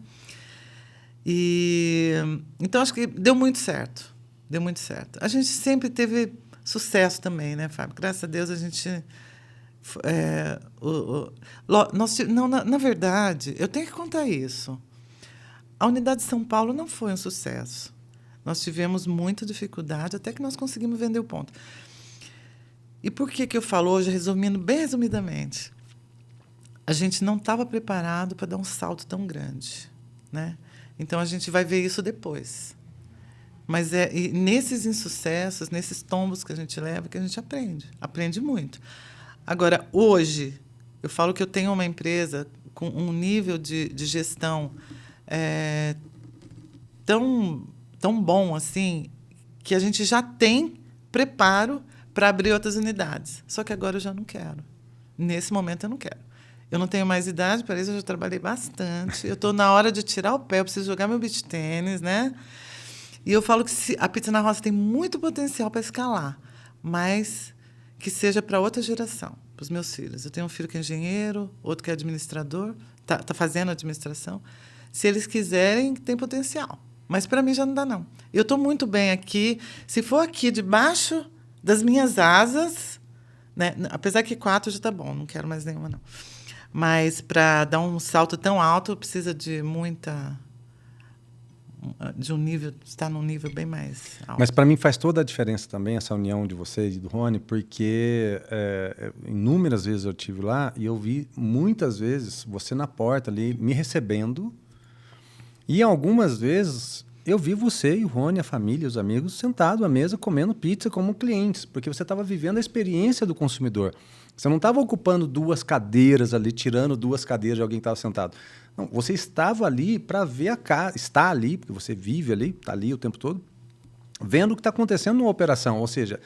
Então, acho que deu muito certo. Deu muito certo. A gente sempre teve sucesso também, né, Fábio? Graças a Deus, a gente... na verdade, eu tenho que contar isso. A Unidade de São Paulo não foi um sucesso. Nós tivemos muita dificuldade até que nós conseguimos vender o ponto. E por que eu falo hoje, resumindo bem resumidamente? A gente não estava preparado para dar um salto tão grande, né? Então, a gente vai ver isso depois. Mas e nesses insucessos, nesses tombos que a gente leva, que a gente aprende muito. Agora, hoje, eu falo que eu tenho uma empresa com um nível de gestão tão bom assim, que a gente já tem preparo para abrir outras unidades. Só que agora eu já não quero. Nesse momento eu não quero. Eu não tenho mais idade para isso, eu já trabalhei bastante. Eu estou na hora de tirar o pé, eu preciso jogar meu beach tênis, né? E eu falo que a Pizza na Roça tem muito potencial para escalar, mas que seja para outra geração, para os meus filhos. Eu tenho um filho que é engenheiro, outro que é administrador, está fazendo administração. Se eles quiserem, tem potencial. Mas para mim já não dá, não. Eu estou muito bem aqui. Se for aqui debaixo das minhas asas, né? Apesar que 4 já está bom, não quero mais nenhuma, não. Mas para dar um salto tão alto, precisa de um nível, estar num nível bem mais alto. Mas para mim faz toda a diferença também essa união de vocês e do Rony, porque inúmeras vezes eu estive lá e eu vi muitas vezes você na porta ali me recebendo, e algumas vezes eu vi você e o Rony, a família, os amigos, sentados à mesa comendo pizza como clientes, porque você estava vivendo a experiência do consumidor. Você não estava ocupando 2 cadeiras ali, tirando 2 cadeiras de alguém que estava sentado. Não, você estava ali para ver a casa, está ali, porque você vive ali, está ali o tempo todo, vendo o que está acontecendo numa operação. Ou seja,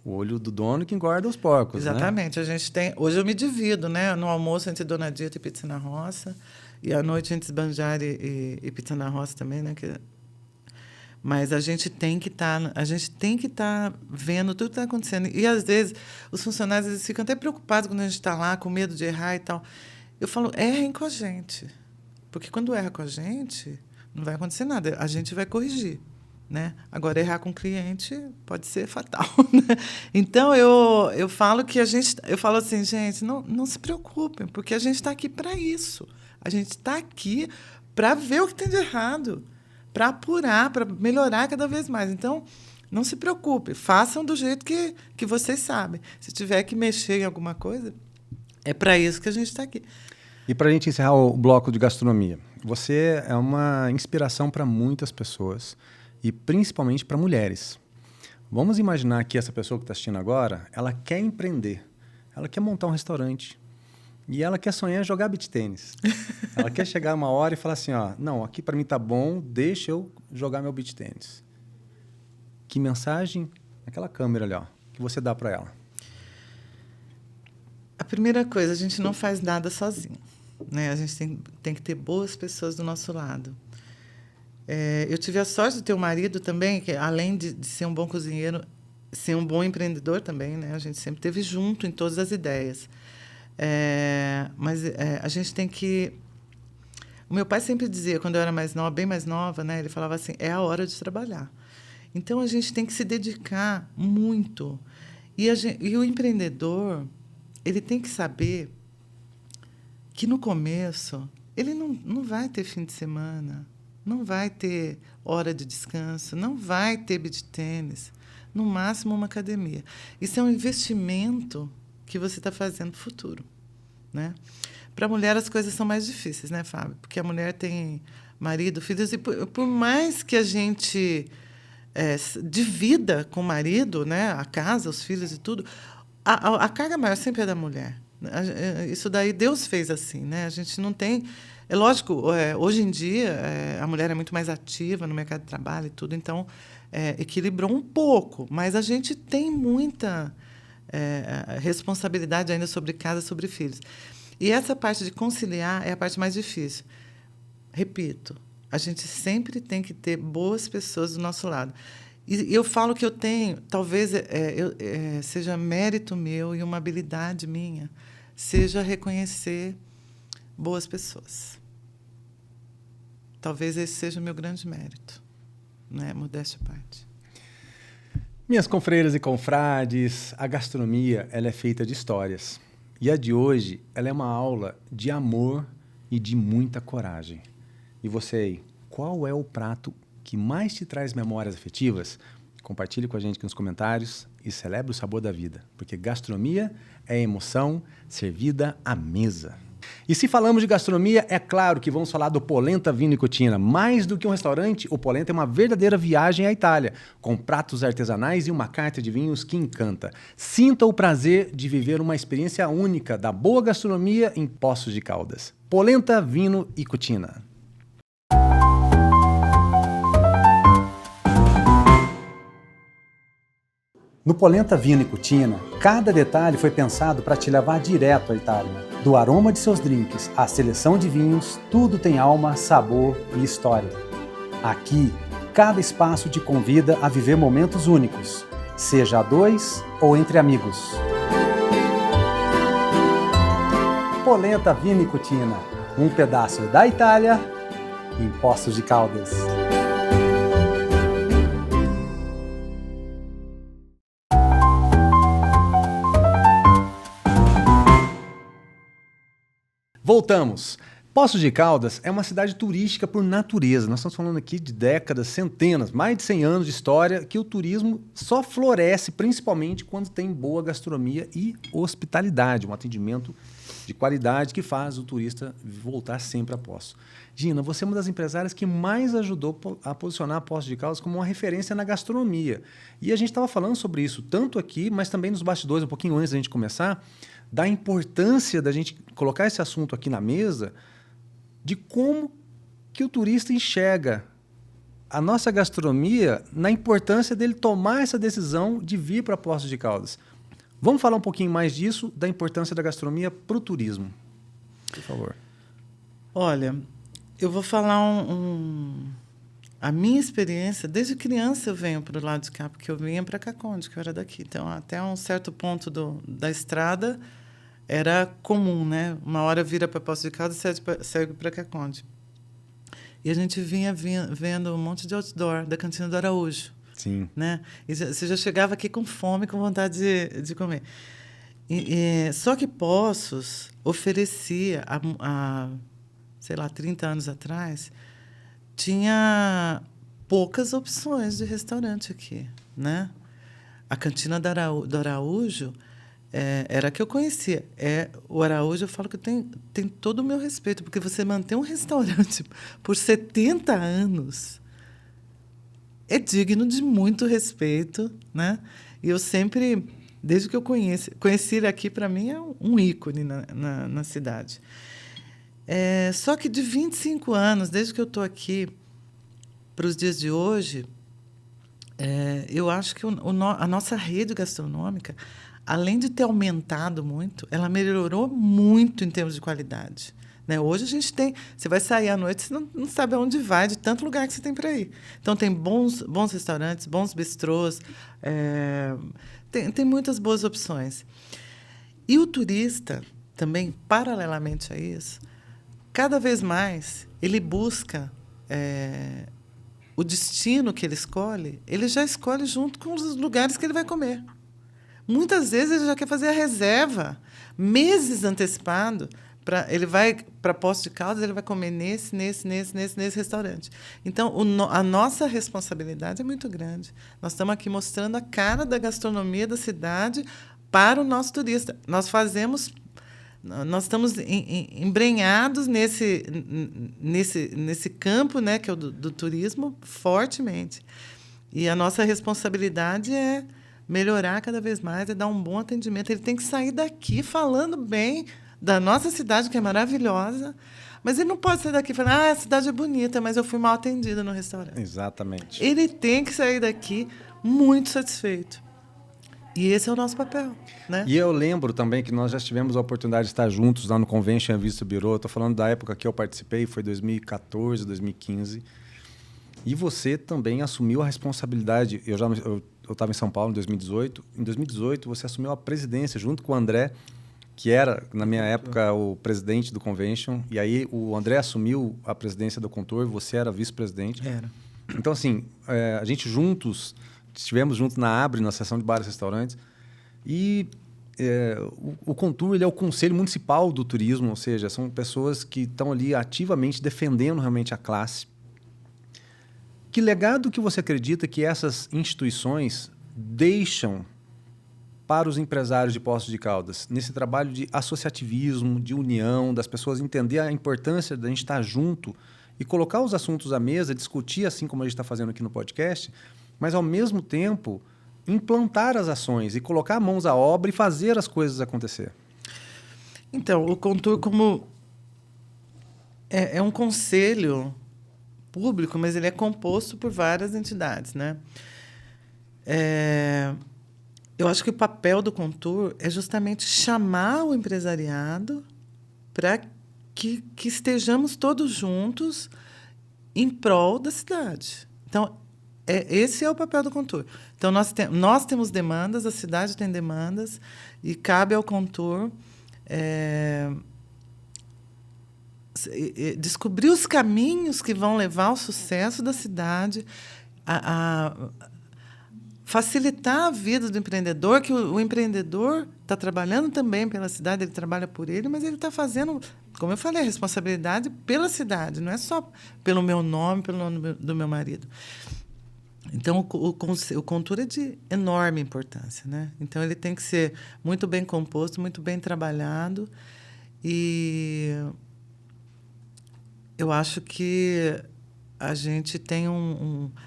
o olho do dono que engorda os porcos. Exatamente. Né? A gente tem. Hoje eu me divido, né? No almoço entre Dona Dita e Pizza na Roça, e à noite entre Esbanjar e Pizza na Roça também, né? Mas a gente tem que estar vendo tudo que está acontecendo. E, às vezes, os funcionários eles ficam até preocupados quando a gente está lá, com medo de errar e tal. Eu falo, errem com a gente. Porque quando erra com a gente, não vai acontecer nada. A gente vai corrigir. Né? Agora, errar com o cliente pode ser fatal. Né? Então, eu falo que eu falo assim, gente, não se preocupem, porque a gente está aqui para isso. A gente está aqui para ver o que tem de errado, para apurar, para melhorar cada vez mais. Então, não se preocupe, façam do jeito que vocês sabem. Se tiver que mexer em alguma coisa, é para isso que a gente está aqui. E para a gente encerrar o bloco de gastronomia, você é uma inspiração para muitas pessoas e principalmente para mulheres. Vamos imaginar que essa pessoa que está assistindo agora, ela quer empreender, ela quer montar um restaurante e ela quer sonhar em jogar beach tênis. Ela quer chegar uma hora e falar assim, ó, não, aqui para mim tá bom, deixa eu jogar meu beach tênis. Que mensagem, aquela câmera ali, ó, que você dá para ela? A primeira coisa, a gente não faz nada sozinho. Né? A gente tem que ter boas pessoas do nosso lado. Eu tive a sorte de ter um marido também, que além de ser um bom cozinheiro, ser um bom empreendedor também. Né? A gente sempre esteve junto em todas as ideias. Mas a gente tem que... O meu pai sempre dizia, quando eu era mais nova, bem mais nova, né? Ele falava assim, é a hora de trabalhar. Então, a gente tem que se dedicar muito. E o empreendedor, ele tem que saber que, no começo, ele não vai ter fim de semana, não vai ter hora de descanso, não vai ter beach tênis, no máximo uma academia. Isso é um investimento que você está fazendo para o futuro. Né? Para a mulher, as coisas são mais difíceis, né, Fábio? Porque a mulher tem marido, filhos, e por mais que a gente divida com o marido, né, a casa, os filhos e tudo, a carga maior sempre é da mulher. Isso daí Deus fez assim, né? A gente não tem... É lógico, hoje em dia, a mulher é muito mais ativa no mercado de trabalho e tudo, então equilibrou um pouco, mas a gente tem muita responsabilidade ainda sobre casa, sobre filhos. E essa parte de conciliar é a parte mais difícil. Repito, a gente sempre tem que ter boas pessoas do nosso lado. E eu falo que eu tenho, talvez seja mérito meu e uma habilidade minha, seja reconhecer boas pessoas. Talvez esse seja o meu grande mérito, né? Modéstia à parte. Minhas confreiras e confrades, a gastronomia ela é feita de histórias. E a de hoje ela é uma aula de amor e de muita coragem. E você aí, qual é o prato que mais te traz memórias afetivas? Compartilhe com a gente aqui nos comentários e celebre o sabor da vida, porque gastronomia é emoção servida à mesa. E se falamos de gastronomia, é claro que vamos falar do Polenta Vino e Cucina. Mais do que um restaurante, o Polenta é uma verdadeira viagem à Itália, com pratos artesanais e uma carta de vinhos que encanta. Sinta o prazer de viver uma experiência única da boa gastronomia em Poços de Caldas. Polenta Vino e Cucina. No Polenta Vino e Cucina, cada detalhe foi pensado para te levar direto à Itália. Do aroma de seus drinks à seleção de vinhos, tudo tem alma, sabor e história. Aqui, cada espaço te convida a viver momentos únicos, seja a dois ou entre amigos. Polenta Vino e Cucina, um pedaço da Itália em Poços de Caldas. Voltamos. Poços de Caldas é uma cidade turística por natureza. Nós estamos falando aqui de décadas, centenas, mais de 100 anos de história, que o turismo só floresce principalmente quando tem boa gastronomia e hospitalidade, um atendimento de qualidade que faz o turista voltar sempre a Poços. Gina, você é uma das empresárias que mais ajudou a posicionar a Poços de Caldas como uma referência na gastronomia. E a gente estava falando sobre isso tanto aqui, mas também nos bastidores, um pouquinho antes da gente começar, da importância da gente colocar esse assunto aqui na mesa, de como que o turista enxerga a nossa gastronomia na importância dele tomar essa decisão de vir para Poços de Caldas. Vamos falar um pouquinho mais disso, da importância da gastronomia para o turismo, por favor. Olha, eu vou falar a minha experiência. Desde criança eu venho para o lado de cá, porque eu vinha para Caconde, que eu era daqui. Então, até um certo ponto da estrada, era comum, né? Uma hora vira para Poços de Caldas e segue para Caconde. E a gente vinha vendo um monte de outdoor da Cantina do Araújo. Sim. Né? E você já chegava aqui com fome, com vontade de comer. Só que Poços oferecia, sei lá, 30 anos atrás, tinha poucas opções de restaurante aqui, né? A Cantina do Araújo era a que eu conhecia. O Araújo, eu falo que tem todo o meu respeito, porque você manter um restaurante por 70 anos é digno de muito respeito, né? E eu sempre, desde que eu conheci ele aqui, para mim é um ícone na cidade. Só que de 25 anos, desde que eu estou aqui para os dias de hoje, eu acho que a nossa rede gastronômica, além de ter aumentado muito, ela melhorou muito em termos de qualidade. Né? Hoje a gente tem... Você vai sair à noite, você não sabe aonde vai, de tanto lugar que você tem para ir. Então, tem bons restaurantes, bons bistrôs, tem muitas boas opções. E o turista, também, paralelamente a isso, cada vez mais, ele busca o destino que ele já escolhe junto com os lugares que ele vai comer. Muitas vezes ele já quer fazer a reserva, meses antecipado. Ele vai para Poços de Caldas, ele vai comer nesse restaurante. Então, a nossa responsabilidade é muito grande. Nós estamos aqui mostrando a cara da gastronomia da cidade para o nosso turista. Nós estamos embrenhados nesse campo, né, que é o do turismo, fortemente. E a nossa responsabilidade é melhorar cada vez mais, é dar um bom atendimento. Ele tem que sair daqui falando bem da nossa cidade, que é maravilhosa, mas ele não pode sair daqui falando, a cidade é bonita, mas eu fui mal atendida no restaurante. Exatamente. Ele tem que sair daqui muito satisfeito. E esse é o nosso papel, né? E eu lembro também que nós já tivemos a oportunidade de estar juntos lá no Convention Vista Bureau. Estou falando da época que eu participei, foi 2014, 2015. E você também assumiu a responsabilidade. Eu estava em São Paulo em 2018. Em 2018, você assumiu a presidência junto com o André, que era, na minha época, o presidente do Convention. E aí o André assumiu a presidência do Contour, você era vice-presidente. Era. Então, assim, a gente juntos, estivemos juntos na Abre, na seção de bares e restaurantes. E o Contour, ele é o Conselho Municipal do Turismo, ou seja, são pessoas que estão ali ativamente defendendo realmente a classe. Que legado que você acredita que essas instituições deixam para os empresários de Poços de Caldas, nesse trabalho de associativismo, de união, das pessoas entender a importância da gente estar junto e colocar os assuntos à mesa, discutir assim como a gente está fazendo aqui no podcast, mas, ao mesmo tempo, implantar as ações e colocar mãos à obra e fazer as coisas acontecer? Então, o Contour, como é um conselho público, mas ele é composto por várias entidades, né? Eu acho que o papel do Contour é justamente chamar o empresariado para que estejamos todos juntos em prol da cidade. Então, esse é o papel do Contour. Então, nós temos demandas, a cidade tem demandas, e cabe ao Contour descobrir os caminhos que vão levar ao sucesso da cidade, a facilitar a vida do empreendedor, que o empreendedor está trabalhando também pela cidade, ele trabalha por ele, mas ele está fazendo, como eu falei, a responsabilidade pela cidade, não é só pelo meu nome, pelo nome do meu marido. Então, o Contour é de enorme importância, né? Então, ele tem que ser muito bem composto, muito bem trabalhado, e eu acho que a gente tem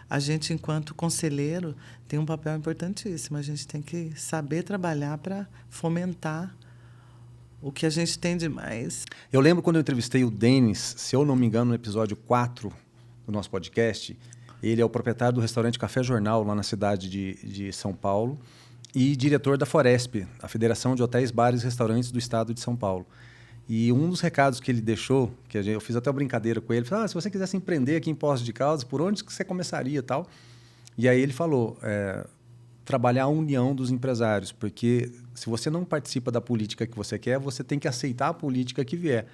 a gente, enquanto conselheiro, tem um papel importantíssimo. A gente tem que saber trabalhar para fomentar o que a gente tem de mais. Eu lembro quando eu entrevistei o Denis, se eu não me engano, no episódio 4 do nosso podcast. Ele é o proprietário do restaurante Café Jornal, lá na cidade de São Paulo, e diretor da Foresp, a Federação de Hotéis, Bares e Restaurantes do Estado de São Paulo. E um dos recados que ele deixou, que eu fiz até uma brincadeira com ele, falou, se você quisesse empreender aqui em Poços de Caldas, por onde que você começaria e tal? E aí ele falou, trabalhar a união dos empresários, porque se você não participa da política que você quer, você tem que aceitar a política que vier.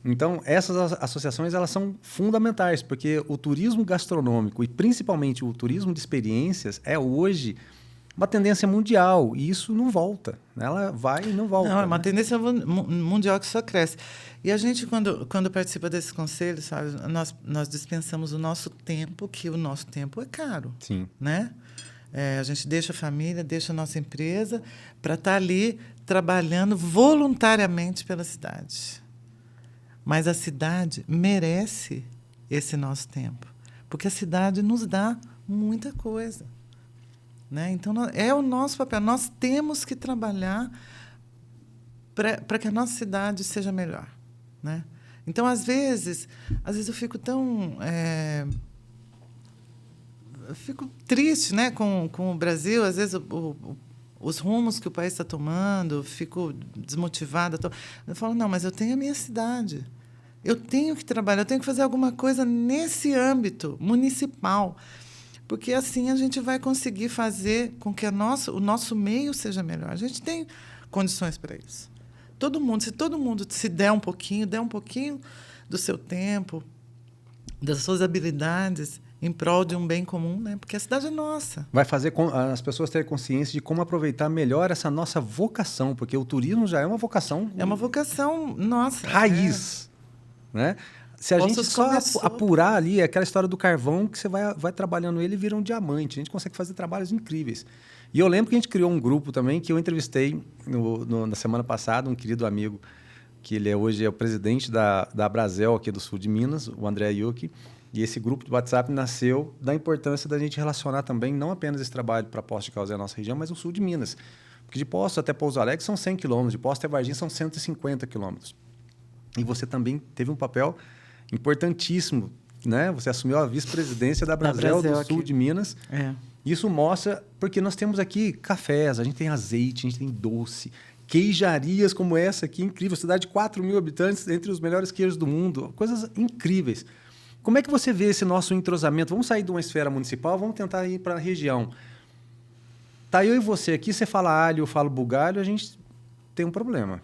Então, essas associações, elas são fundamentais, porque o turismo gastronômico e principalmente o turismo de experiências é hoje uma tendência mundial, e isso não volta. Ela vai e não volta. Não, é uma tendência mundial que só cresce. E a gente, quando participa desses conselhos, sabe, nós dispensamos o nosso tempo, que o nosso tempo é caro. Sim. Né? A gente deixa a família, deixa a nossa empresa para estar ali trabalhando voluntariamente pela cidade. Mas a cidade merece esse nosso tempo, porque a cidade nos dá muita coisa. Né? Então, é o nosso papel. Nós temos que trabalhar para que a nossa cidade seja melhor. Né? Então, às vezes eu fico tão... eu fico triste, né, com o Brasil. Às vezes, os rumos que o país está tomando, fico desmotivada. Eu falo, não, mas eu tenho a minha cidade. Eu tenho que trabalhar, eu tenho que fazer alguma coisa nesse âmbito municipal. Porque assim a gente vai conseguir fazer com que o nosso meio seja melhor. A gente tem condições para isso. Se todo mundo se der um pouquinho do seu tempo, das suas habilidades, em prol de um bem comum, né? Porque a cidade é nossa. Vai fazer as pessoas terem consciência de como aproveitar melhor essa nossa vocação, porque o turismo já é uma vocação... É uma vocação nossa. Raiz. Né? Se a gente só apurar ali, aquela história do carvão, que você vai trabalhando ele e vira um diamante. A gente consegue fazer trabalhos incríveis. E eu lembro que a gente criou um grupo também, que eu entrevistei na semana passada, um querido amigo, que ele hoje é o presidente da Abrazel, aqui do sul de Minas, o André Yuki. E esse grupo do WhatsApp nasceu da importância da gente relacionar também, não apenas esse trabalho para Poços de Caldas e a nossa região, mas o sul de Minas. Porque de Poços até Pouso Alegre são 100 quilômetros, de Poços até Varginha são 150 quilômetros. E você também teve um papel importantíssimo, né? Você assumiu a vice-presidência da Abrazel do sul de Minas. Isso mostra, porque nós temos aqui cafés, a gente tem azeite, a gente tem doce, queijarias como essa aqui, incrível, cidade de 4 mil habitantes, entre os melhores queijos do mundo, coisas incríveis. Como é que você vê esse nosso entrosamento? Vamos sair de uma esfera municipal, vamos tentar ir para a região. Tá eu e você aqui, você fala alho, eu falo bugalho, a gente tem um problema.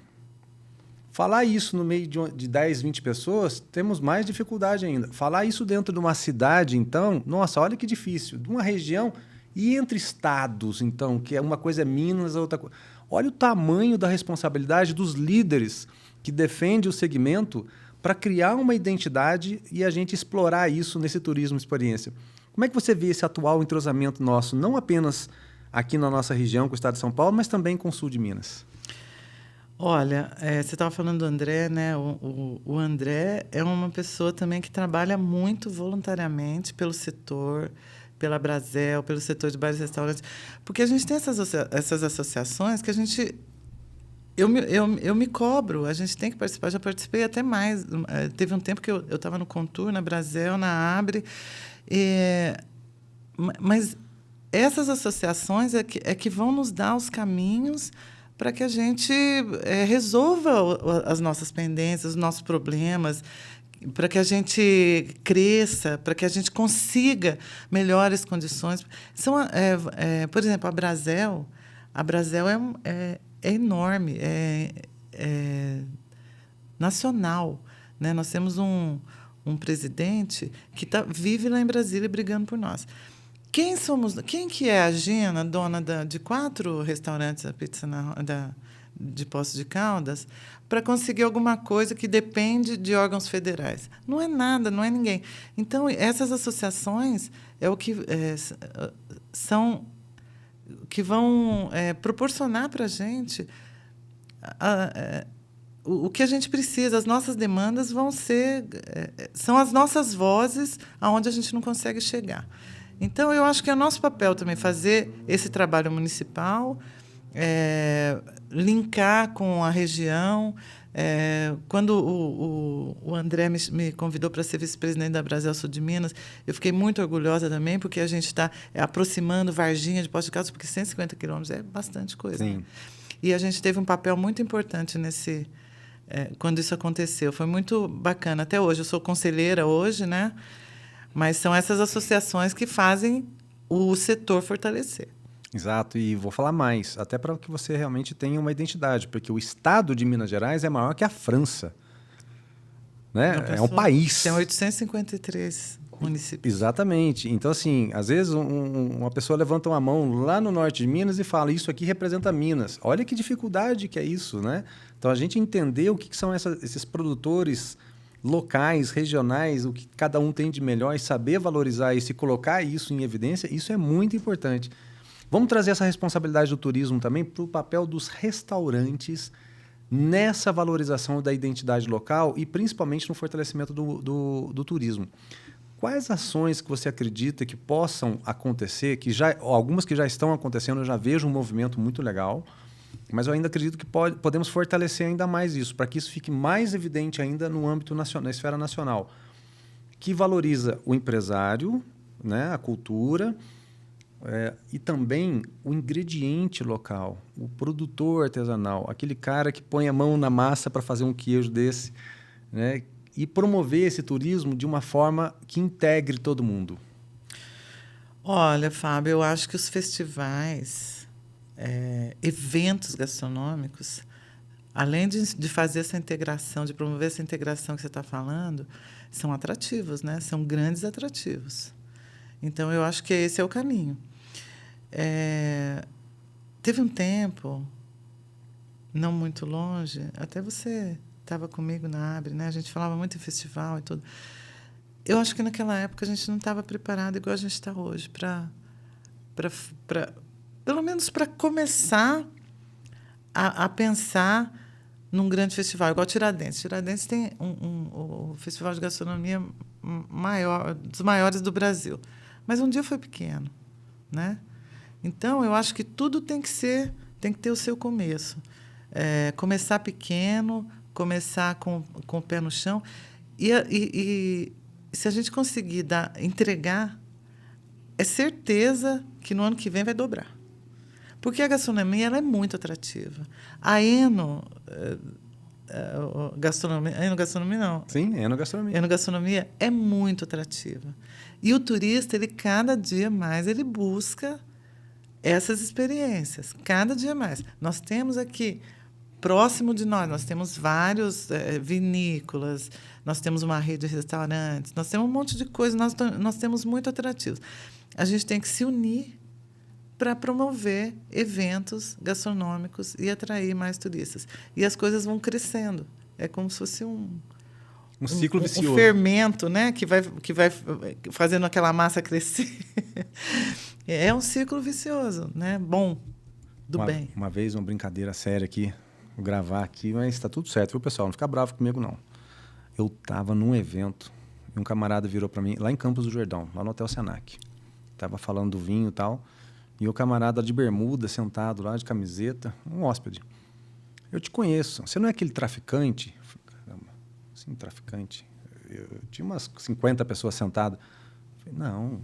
Falar isso no meio de 10, 20 pessoas, temos mais dificuldade ainda. Falar isso dentro de uma cidade, então, nossa, olha que difícil. De uma região e entre estados, então, que é uma coisa é Minas, a outra coisa. Olha o tamanho da responsabilidade dos líderes que defendem o segmento para criar uma identidade e a gente explorar isso nesse turismo experiência. Como é que você vê esse atual entrosamento nosso, não apenas aqui na nossa região, com o estado de São Paulo, mas também com o sul de Minas? Olha, você estava falando do André, né? O André é uma pessoa também que trabalha muito voluntariamente pelo setor, pela Brasel, pelo setor de bares e restaurantes, porque a gente tem essas associações que a gente... Eu me cobro, a gente tem que participar, já participei até mais. Teve um tempo que eu estava no Contour, na Brasel, na Abre, mas essas associações é que vão nos dar os caminhos para que a gente resolva as nossas pendências, os nossos problemas, para que a gente cresça, para que a gente consiga melhores condições. Por exemplo, a Brasel é enorme, é nacional, né? Nós temos um presidente que vive lá em Brasília brigando por nós. Quem que é a Gina, dona de 4 restaurantes da pizza de Poços de Caldas, para conseguir alguma coisa que depende de órgãos federais? Não é nada, não é ninguém. Então, essas associações são que vão proporcionar para a gente o que a gente precisa. As nossas demandas são as nossas vozes aonde a gente não consegue chegar. Então, eu acho que é nosso papel também fazer esse trabalho municipal, linkar com a região. Quando o André me convidou para ser vice-presidente da Brasel Sul de Minas, eu fiquei muito orgulhosa também, porque a gente está aproximando Varginha de Poços de Caldas, porque 150 quilômetros é bastante coisa. Sim. Né? E a gente teve um papel muito importante quando isso aconteceu. Foi muito bacana. Até hoje, eu sou conselheira hoje, né? Mas são essas associações que fazem o setor fortalecer. Exato, e vou falar mais, até para que você realmente tenha uma identidade, porque o estado de Minas Gerais é maior que a França. Né? É um país. Tem 853 municípios. Exatamente. Então, assim, às vezes uma pessoa levanta uma mão lá no norte de Minas e fala, isso aqui representa Minas. Olha que dificuldade que é isso, né? Então, a gente entender o que são esses produtores locais, regionais, o que cada um tem de melhor e saber valorizar isso e colocar isso em evidência, isso é muito importante. Vamos trazer essa responsabilidade do turismo também para o papel dos restaurantes nessa valorização da identidade local e principalmente no fortalecimento do turismo. Quais ações que você acredita que possam acontecer, algumas que já estão acontecendo, eu já vejo um movimento muito legal, mas eu ainda acredito que podemos fortalecer ainda mais isso, para que isso fique mais evidente ainda no âmbito nacional, na esfera nacional, que valoriza o empresário, né, a cultura, e também o ingrediente local, o produtor artesanal, aquele cara que põe a mão na massa para fazer um queijo desse, né, e promover esse turismo de uma forma que integre todo mundo. Olha, Fábio, eu acho que os festivais, eventos gastronômicos, além de fazer essa integração, de promover essa integração que você está falando, são atrativos, né? São grandes atrativos. Então, eu acho que esse é o caminho. Teve um tempo, não muito longe, até você estava comigo na Abre, né? A gente falava muito em festival e tudo. Eu acho que naquela época a gente não estava preparado igual a gente está hoje pelo menos para começar a pensar num grande festival, igual Tiradentes. Tiradentes tem o festival de gastronomia maior, dos maiores do Brasil. Mas um dia foi pequeno, né? Então, eu acho que tudo tem que ter o seu começo. Começar pequeno, começar com o pé no chão. E se a gente conseguir entregar, é certeza que no ano que vem vai dobrar. Porque a gastronomia ela é muito atrativa. A enogastronomia não. Sim, enogastronomia. Enogastronomia é muito atrativa. E o turista, ele cada dia mais ele busca essas experiências, cada dia mais. Nós temos aqui, próximo de nós temos vários vinícolas, nós temos uma rede de restaurantes, nós temos um monte de coisa, nós temos muito atrativos. A gente tem que se unir para promover eventos gastronômicos e atrair mais turistas. E as coisas vão crescendo. É como se fosse um ciclo vicioso. Um fermento, né? que vai fazendo aquela massa crescer. É um ciclo vicioso, né? Bom, bem. Uma vez, uma brincadeira séria aqui, vou gravar aqui, mas está tudo certo, viu, pessoal? Não fica bravo comigo, não. Eu estava num evento e um camarada virou para mim, lá em Campos do Jordão, lá no Hotel Senac. Estava falando do vinho e tal, e o camarada de bermuda, sentado lá, de camiseta, um hóspede. Eu te conheço, você não é aquele traficante? Caramba, sim, traficante. Eu tinha umas 50 pessoas sentadas. Eu falei, não,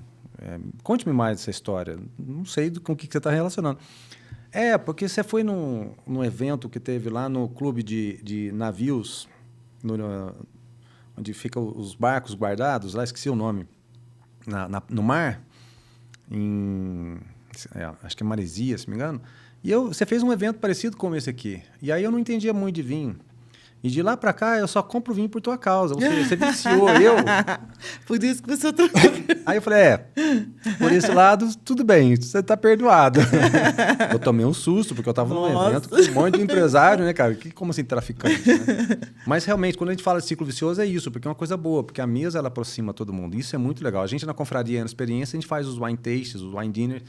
conte-me mais dessa história. Não sei com o que você está relacionando. Porque você foi num evento que teve lá no clube de navios, onde ficam os barcos guardados, lá esqueci o nome, no mar, acho que é Maresia, se não me engano. E você fez um evento parecido com esse aqui. E aí eu não entendia muito de vinho. E de lá para cá, eu só compro vinho por tua causa. Ou seja, você viciou eu. Por isso que você... Aí eu falei, por esse lado, tudo bem, você está perdoado. Eu tomei um susto, porque eu estava num evento com um monte de empresário, né, cara? Como assim traficante, né? Mas, realmente, quando a gente fala de ciclo vicioso, é isso, porque é uma coisa boa, porque a mesa, ela aproxima todo mundo. Isso é muito legal. A gente, na Confraria, na experiência, a gente faz os wine tastes, os wine dinners,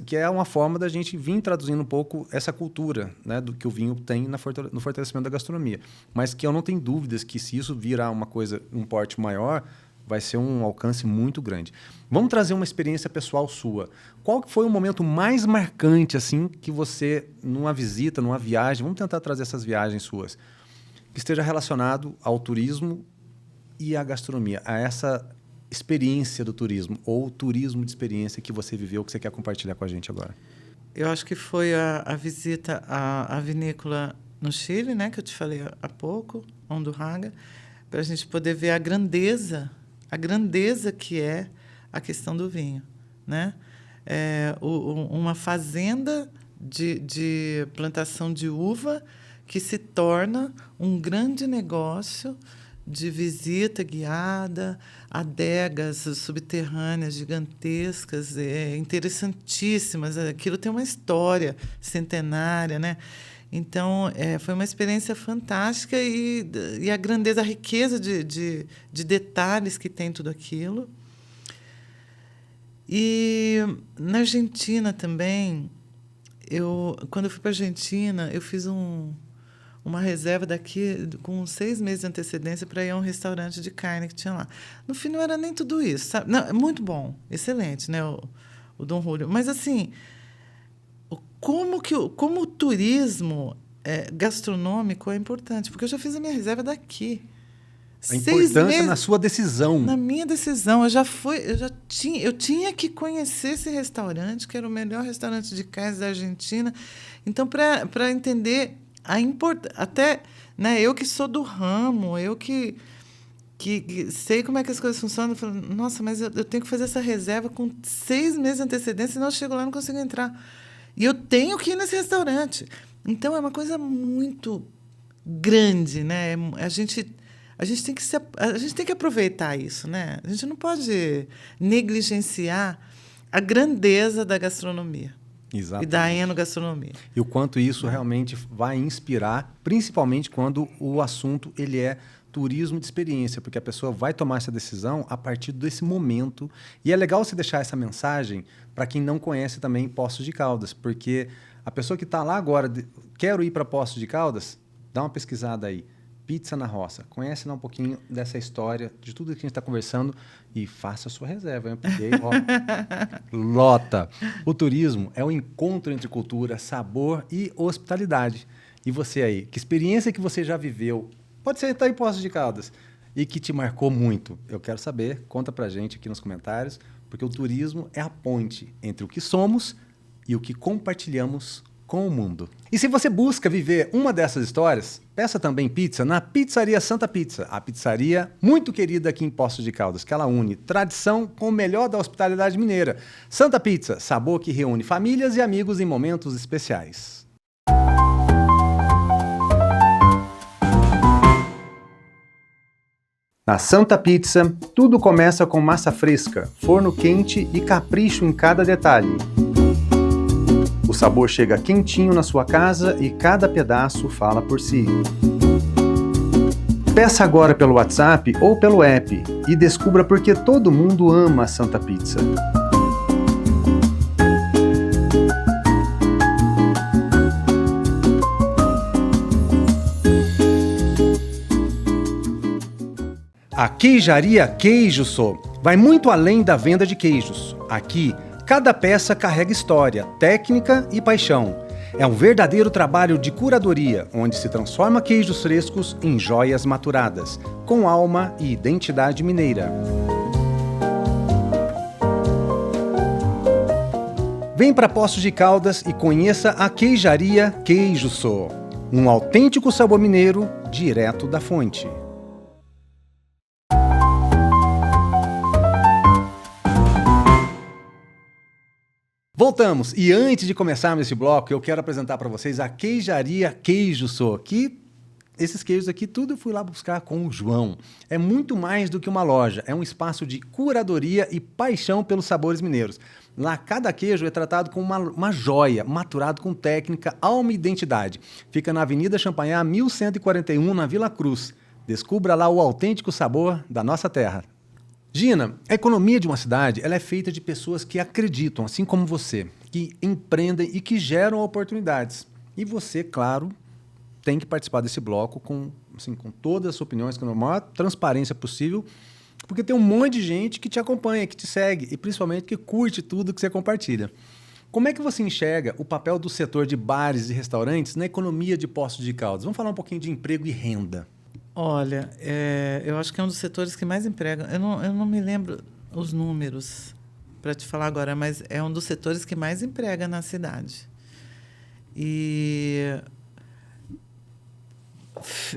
que é uma forma da gente vir traduzindo um pouco essa cultura, né, do que o vinho tem no fortalecimento da gastronomia. Mas que eu não tenho dúvidas que, se isso virar uma coisa, um porte maior, vai ser um alcance muito grande. Vamos trazer uma experiência pessoal sua. Qual que foi o momento mais marcante, assim, que você, numa visita, numa viagem, vamos tentar trazer essas viagens suas, que esteja relacionado ao turismo e à gastronomia, a essa experiência do turismo, ou turismo de experiência que você viveu, que você quer compartilhar com a gente agora? Eu acho que foi a visita à vinícola no Chile, né, que eu te falei há pouco, Ondurraga, para a gente poder ver a grandeza que é a questão do vinho, né? Uma fazenda de plantação de uva que se torna um grande negócio de visita guiada, adegas subterrâneas gigantescas, interessantíssimas. Aquilo tem uma história centenária, né? Então, foi uma experiência fantástica e a grandeza, a riqueza de detalhes que tem tudo aquilo. E na Argentina também, quando eu fui para a Argentina, eu fiz uma reserva daqui com 6 meses de antecedência para ir a um restaurante de carne que tinha lá. No fim, não era nem tudo isso, sabe? Não, muito bom, excelente, né? O Dom Julio. Mas, assim, como o turismo gastronômico é importante, porque eu já fiz a minha reserva daqui. A importância na sua decisão. Na minha decisão. Eu tinha que conhecer esse restaurante, que era o melhor restaurante de carnes da Argentina. Então, para entender a importância... Até, né, eu que sou do ramo, eu que sei como é que as coisas funcionam, eu falo, nossa, mas eu tenho que fazer essa reserva com 6 meses de antecedência, senão eu chego lá e não consigo entrar. E eu tenho que ir nesse restaurante. Então, é uma coisa muito grande, né? A gente tem que aproveitar isso, né? A gente não pode negligenciar a grandeza da gastronomia. Exatamente. E da enogastronomia. E o quanto isso realmente vai inspirar, principalmente quando o assunto ele é turismo de experiência, porque a pessoa vai tomar essa decisão a partir desse momento. E é legal você deixar essa mensagem para quem não conhece também Poços de Caldas, porque a pessoa que está lá agora, quero ir para Poços de Caldas, dá uma pesquisada aí. Pizza na Roça. Conhece lá um pouquinho dessa história, de tudo que a gente está conversando e faça a sua reserva, hein? Porque, lota. O turismo é o encontro entre cultura, sabor e hospitalidade. E você aí, que experiência que você já viveu, pode ser estar em Poços de Caldas, e que te marcou muito? Eu quero saber, conta pra gente aqui nos comentários, Porque o turismo é a ponte entre o que somos e o que compartilhamos com o mundo. E se você busca viver uma dessas histórias, peça também pizza na Pizzaria Santa Pizza, a pizzaria muito querida aqui em Poços de Caldas, que ela une tradição com o melhor da hospitalidade mineira. Santa Pizza, sabor que reúne famílias e amigos em momentos especiais. Na Santa Pizza, tudo começa com massa fresca, forno quente e capricho em cada detalhe. O sabor chega quentinho na sua casa e cada pedaço fala por si. Peça agora pelo WhatsApp ou pelo app e descubra por que todo mundo ama a Santa Pizza. A Queijaria Queijo Sô vai muito além da venda de queijos. Aqui, cada peça carrega história, técnica e paixão. É um verdadeiro trabalho de curadoria, onde se transforma queijos frescos em joias maturadas, com alma e identidade mineira. Vem para Poços de Caldas e conheça a Queijaria Queijo Sô, um autêntico sabor mineiro direto da fonte. Voltamos, e antes de começarmos esse bloco, eu quero apresentar para vocês a Queijaria Queijo Sô, que esses queijos aqui tudo eu fui lá buscar com o João. É muito mais do que uma loja, é um espaço de curadoria e paixão pelos sabores mineiros. Lá, cada queijo é tratado como uma joia, maturado com técnica, alma e identidade. Fica na Avenida Champanhar, 1141, na Vila Cruz. Descubra lá o autêntico sabor da nossa terra. Gina, a economia de uma cidade ela é feita de pessoas que acreditam, assim como você, que empreendem e que geram oportunidades. E você, claro, tem que participar desse bloco com todas as opiniões, com a maior transparência possível, porque tem um monte de gente que te acompanha, que te segue e principalmente que curte tudo que você compartilha. Como é que você enxerga o papel do setor de bares e restaurantes na economia de Poços de Caldas? Vamos falar um pouquinho de emprego e renda. Olha, eu acho que é um dos setores que mais emprega. Eu não me lembro os números para te falar agora, mas é um dos setores que mais emprega na cidade. E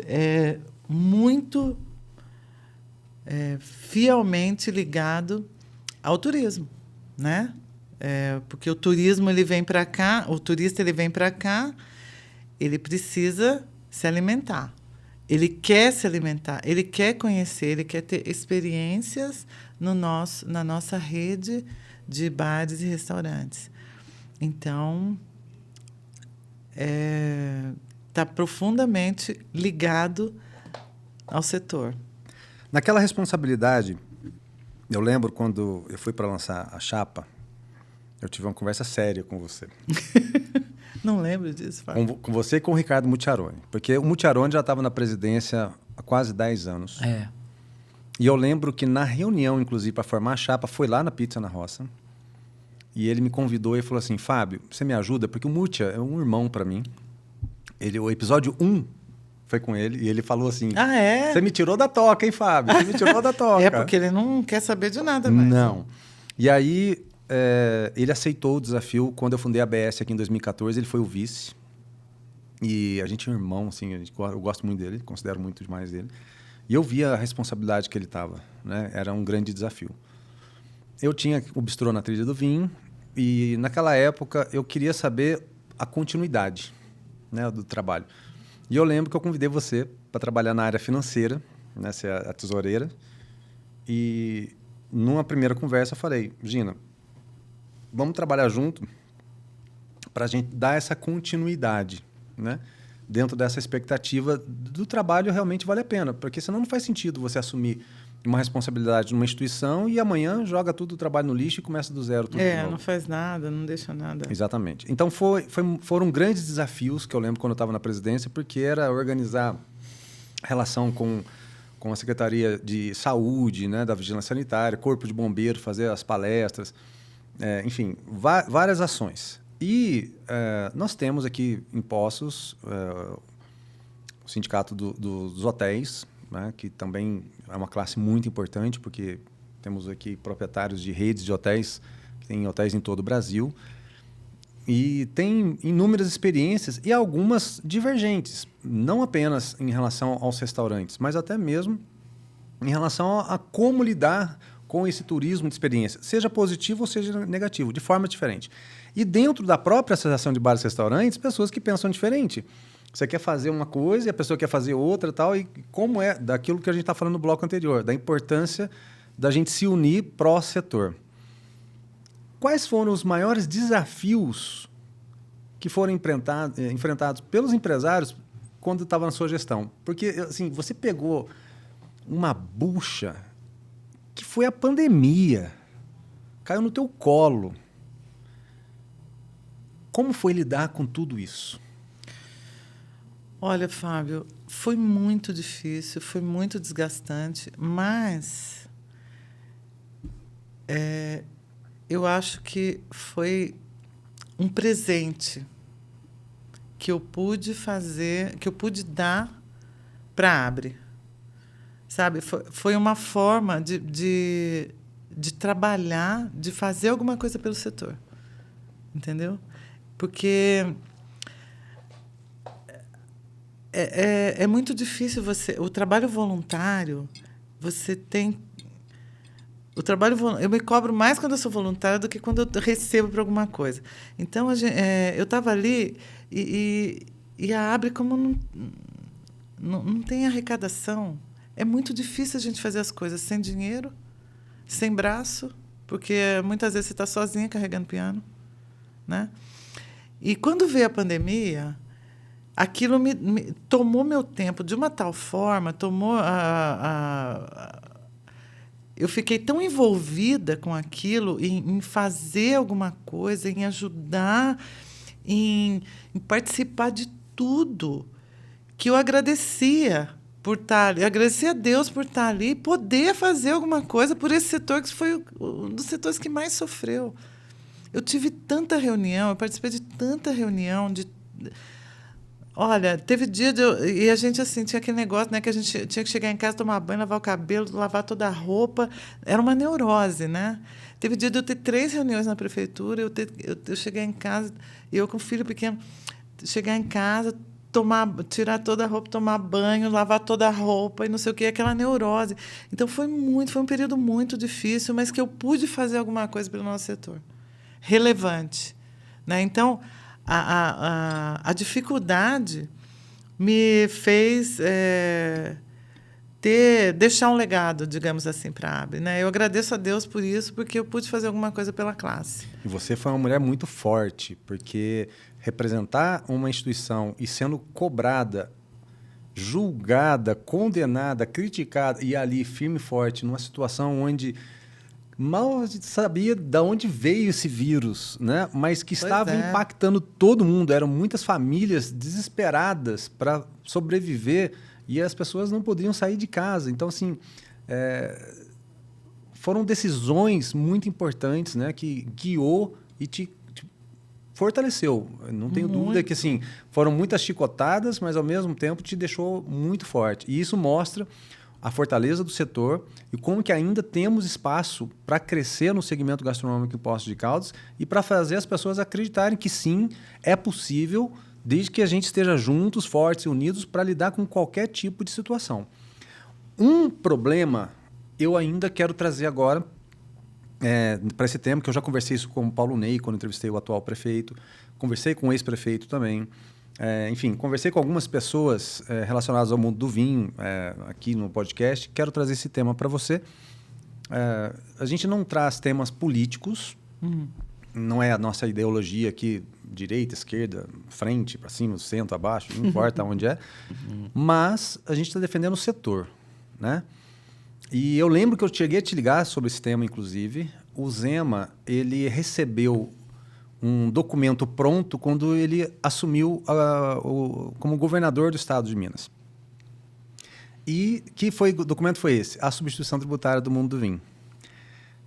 é muito fielmente ligado ao turismo, né? Porque o turismo ele vem para cá, o turista ele vem para cá, ele precisa se alimentar. Ele quer se alimentar, ele quer conhecer, ele quer ter experiências na nossa rede de bares e restaurantes. Então, está profundamente ligado ao setor. Naquela responsabilidade, eu lembro quando eu fui para lançar a chapa, eu tive uma conversa séria com você. Não lembro disso, Fábio. Com você e com o Ricardo Mucciarone. Porque o Mucciarone já estava na presidência há quase 10 anos. E eu lembro que na reunião, inclusive, para formar a chapa, foi lá na Pizza na Roça. E ele me convidou e falou assim, Fábio, você me ajuda? Porque o Muccia é um irmão para mim. O episódio 1 foi com ele. E ele falou assim, você me tirou da toca, hein, Fábio? Você me tirou da toca. Porque ele não quer saber de nada mais. Não. E aí... ele aceitou o desafio quando eu fundei a ABS aqui em 2014. Ele foi o vice. E a gente é um irmão, assim, eu gosto muito dele, considero muito demais dele. E eu via a responsabilidade que ele estava, né? Era um grande desafio. Eu tinha o bistrô na Trilha do Vinho e, naquela época, eu queria saber a continuidade, né, do trabalho. E eu lembro que eu convidei você para trabalhar na área financeira, né, ser a tesoureira. E, numa primeira conversa, eu falei, Gina, vamos trabalhar junto para a gente dar essa continuidade, né? Dentro dessa expectativa do trabalho realmente vale a pena, porque senão não faz sentido você assumir uma responsabilidade numa instituição e amanhã joga tudo o trabalho no lixo e começa do zero tudo de novo. Não faz nada, não deixa nada. Exatamente. Então foram grandes desafios que eu lembro quando eu estava na presidência, porque era organizar relação com a Secretaria de Saúde, né, da Vigilância Sanitária, Corpo de Bombeiro, fazer as palestras, enfim, várias ações. E nós temos aqui em Poços o Sindicato dos Hotéis, né, que também é uma classe muito importante, porque temos aqui proprietários de redes de hotéis, que têm hotéis em todo o Brasil, e tem inúmeras experiências e algumas divergentes, não apenas em relação aos restaurantes, mas até mesmo em relação a como lidar com esse turismo de experiência, seja positivo ou seja negativo, de forma diferente. E dentro da própria Associação de Bares e Restaurantes, pessoas que pensam diferente. Você quer fazer uma coisa e a pessoa quer fazer outra, tal, e como é daquilo que a gente está falando no bloco anterior, da importância da gente se unir pró-setor. Quais foram os maiores desafios que foram enfrentados pelos empresários quando estava na sua gestão? Porque assim, você pegou uma bucha que foi a pandemia, caiu no teu colo. Como foi lidar com tudo isso? Olha, Fábio, foi muito difícil, foi muito desgastante, mas eu acho que foi um presente que eu pude fazer, que eu pude dar para a Abre. Sabe? Foi uma forma de trabalhar, de fazer alguma coisa pelo setor. Entendeu? Porque é muito difícil você... O trabalho voluntário, você tem... Eu me cobro mais quando eu sou voluntária do que quando eu recebo por alguma coisa. Então, eu estava ali e a Abre, como não tem arrecadação, é muito difícil a gente fazer as coisas sem dinheiro, sem braço, porque muitas vezes você está sozinha carregando piano, né? E quando veio a pandemia, aquilo me tomou meu tempo de uma tal forma, eu fiquei tão envolvida com aquilo, em fazer alguma coisa, em ajudar, em participar de tudo, que eu agradecia por estar ali, agradecia a Deus por estar ali e poder fazer alguma coisa por esse setor que foi um dos setores que mais sofreu. Eu tive tanta reunião, eu participei de tanta reunião, olha, teve dia e a gente assim tinha aquele negócio, né, que a gente tinha que chegar em casa, tomar banho, lavar o cabelo, lavar toda a roupa, era uma neurose, né? Teve dia de eu ter 3 reuniões na prefeitura, eu chegar em casa, eu com o filho pequeno, chegar em casa, tirar toda a roupa, tomar banho, lavar toda a roupa e não sei o que, aquela neurose. Então foi um período muito difícil, mas que eu pude fazer alguma coisa pelo nosso setor, relevante, né? Então a dificuldade me fez deixar um legado, digamos assim, para a Abre, né? Eu agradeço a Deus por isso, porque eu pude fazer alguma coisa pela classe. E você foi uma mulher muito forte, porque representar uma instituição e sendo cobrada, julgada, condenada, criticada, e ali firme e forte, numa situação onde mal sabia de onde veio esse vírus, né? Mas que estava impactando todo mundo. Eram muitas famílias desesperadas para sobreviver e as pessoas não podiam sair de casa. Então, assim, foram decisões muito importantes, né? Que guiou e te fortaleceu. Não tenho dúvida que assim, foram muitas chicotadas, mas, ao mesmo tempo, te deixou muito forte. E isso mostra a fortaleza do setor e como que ainda temos espaço para crescer no segmento gastronômico em Poços de Caldas e para fazer as pessoas acreditarem que sim, é possível, desde que a gente esteja juntos, fortes e unidos para lidar com qualquer tipo de situação. Um problema eu ainda quero trazer agora para esse tema, que eu já conversei isso com o Paulo Ney, quando entrevistei o atual prefeito, conversei com o ex-prefeito também. Enfim, conversei com algumas pessoas relacionadas ao mundo do vinho aqui no podcast. Quero trazer esse tema para você. A gente não traz temas políticos, não é a nossa ideologia aqui, direita, esquerda, frente, para cima, centro, abaixo, não importa onde é, mas a gente está defendendo o setor, né? E eu lembro que eu cheguei a te ligar sobre esse tema, inclusive. O Zema, ele recebeu um documento pronto quando ele assumiu como governador do estado de Minas. E o documento foi esse? A substituição tributária do mundo do vinho.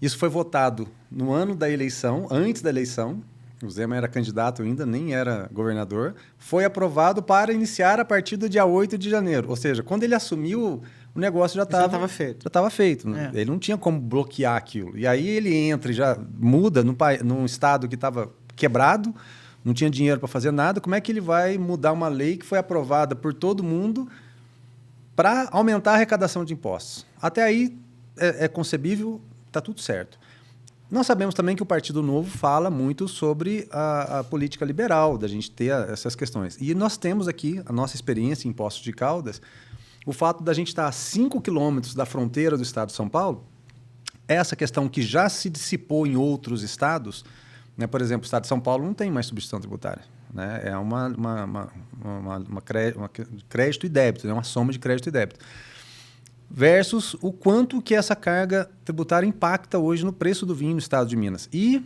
Isso foi votado no ano da eleição, antes da eleição. O Zema era candidato ainda, nem era governador. Foi aprovado para iniciar a partir do dia 8 de janeiro. Ou seja, quando ele assumiu o negócio já estava feito. Já estava feito. Ele não tinha como bloquear aquilo. E aí ele entra e já muda num estado que estava quebrado, não tinha dinheiro para fazer nada. Como é que ele vai mudar uma lei que foi aprovada por todo mundo para aumentar a arrecadação de impostos? Até aí é concebível, está tudo certo. Nós sabemos também que o Partido Novo fala muito sobre a política liberal, da gente ter essas questões. E nós temos aqui, a nossa experiência em Poços de Caldas, o fato da gente estar a 5 quilômetros da fronteira do estado de São Paulo, essa questão que já se dissipou em outros estados, né? Por exemplo, o estado de São Paulo não tem mais substituição tributária. Né? É crédito e débito, é uma soma de crédito e débito. Versus o quanto que essa carga tributária impacta hoje no preço do vinho no estado de Minas. E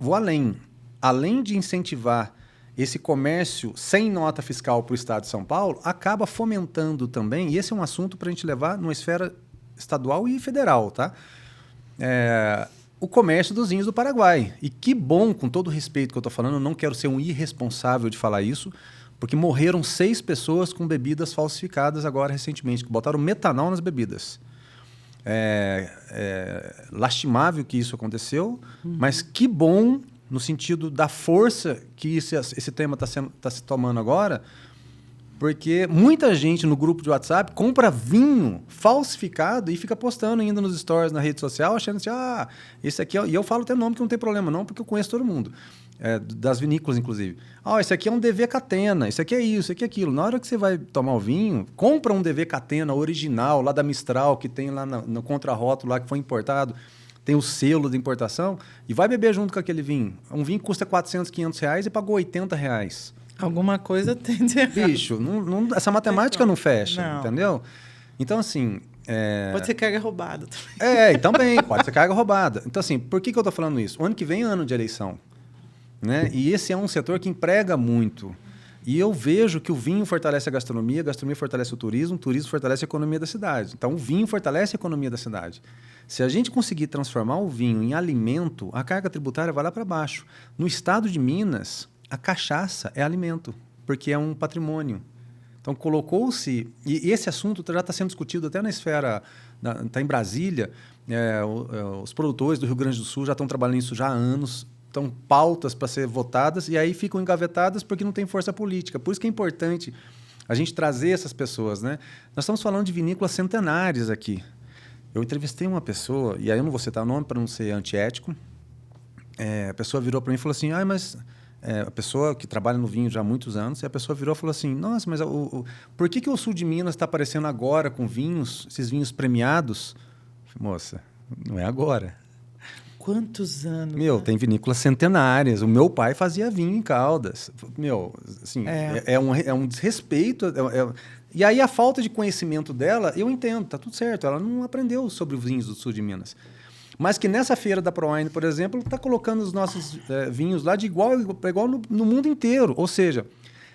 vou além. Além de incentivar esse comércio sem nota fiscal para o estado de São Paulo, acaba fomentando também, e esse é um assunto para a gente levar numa esfera estadual e federal, tá? O comércio dos vinhos do Paraguai. E que bom, com todo o respeito que eu estou falando, eu não quero ser um irresponsável de falar isso, porque morreram 6 pessoas com bebidas falsificadas agora recentemente, que botaram metanol nas bebidas. Lastimável que isso aconteceu, mas que bom no sentido da força que esse tema está se tomando agora, porque muita gente no grupo de WhatsApp compra vinho falsificado e fica postando ainda nos stories na rede social, achando assim, esse aqui é... E eu falo até nome que não tem problema não, porque eu conheço todo mundo. Das vinícolas, inclusive. Esse aqui é um DV Catena, isso aqui é isso, isso aqui é aquilo. Na hora que você vai tomar o vinho, compra um DV Catena original, lá da Mistral, que tem lá no contrarótulo, lá que foi importado, tem o selo de importação, e vai beber junto com aquele vinho. Um vinho que custa 400, 500 reais e pagou 80 reais. Alguma coisa tem de errado. Bicho, essa matemática não fecha, entendeu? Então, assim... Pode ser carga roubada também. Também, pode ser carga roubada. Então, assim, por que eu estou falando isso? O ano que vem é ano de eleição. Né? E esse é um setor que emprega muito. E eu vejo que o vinho fortalece a gastronomia fortalece o turismo fortalece a economia da cidade. Então, o vinho fortalece a economia da cidade. Se a gente conseguir transformar o vinho em alimento, a carga tributária vai lá para baixo. No estado de Minas, a cachaça é alimento, porque é um patrimônio. Então, colocou-se... E esse assunto já está sendo discutido até na esfera... Está em Brasília. Os produtores do Rio Grande do Sul já estão trabalhando nisso já há anos. Estão pautas para ser votadas e aí ficam engavetadas porque não tem força política. Por isso que é importante a gente trazer essas pessoas. Né? Nós estamos falando de vinícolas centenárias aqui. Eu entrevistei uma pessoa, e aí eu não vou citar o nome para não ser antiético. A pessoa virou para mim e falou assim, a pessoa que trabalha no vinho já há muitos anos, e a pessoa virou e falou assim, nossa, mas por que o sul de Minas está aparecendo agora com vinhos, esses vinhos premiados? Eu falei, moça, não é agora. Quantos anos? Tem vinícolas centenárias. O meu pai fazia vinho em Caldas. Assim, é um desrespeito. E aí a falta de conhecimento dela, eu entendo, tá tudo certo. Ela não aprendeu sobre os vinhos do sul de Minas. Mas que nessa feira da ProWine, por exemplo, está colocando os nossos vinhos lá de igual para igual no mundo inteiro. Ou seja,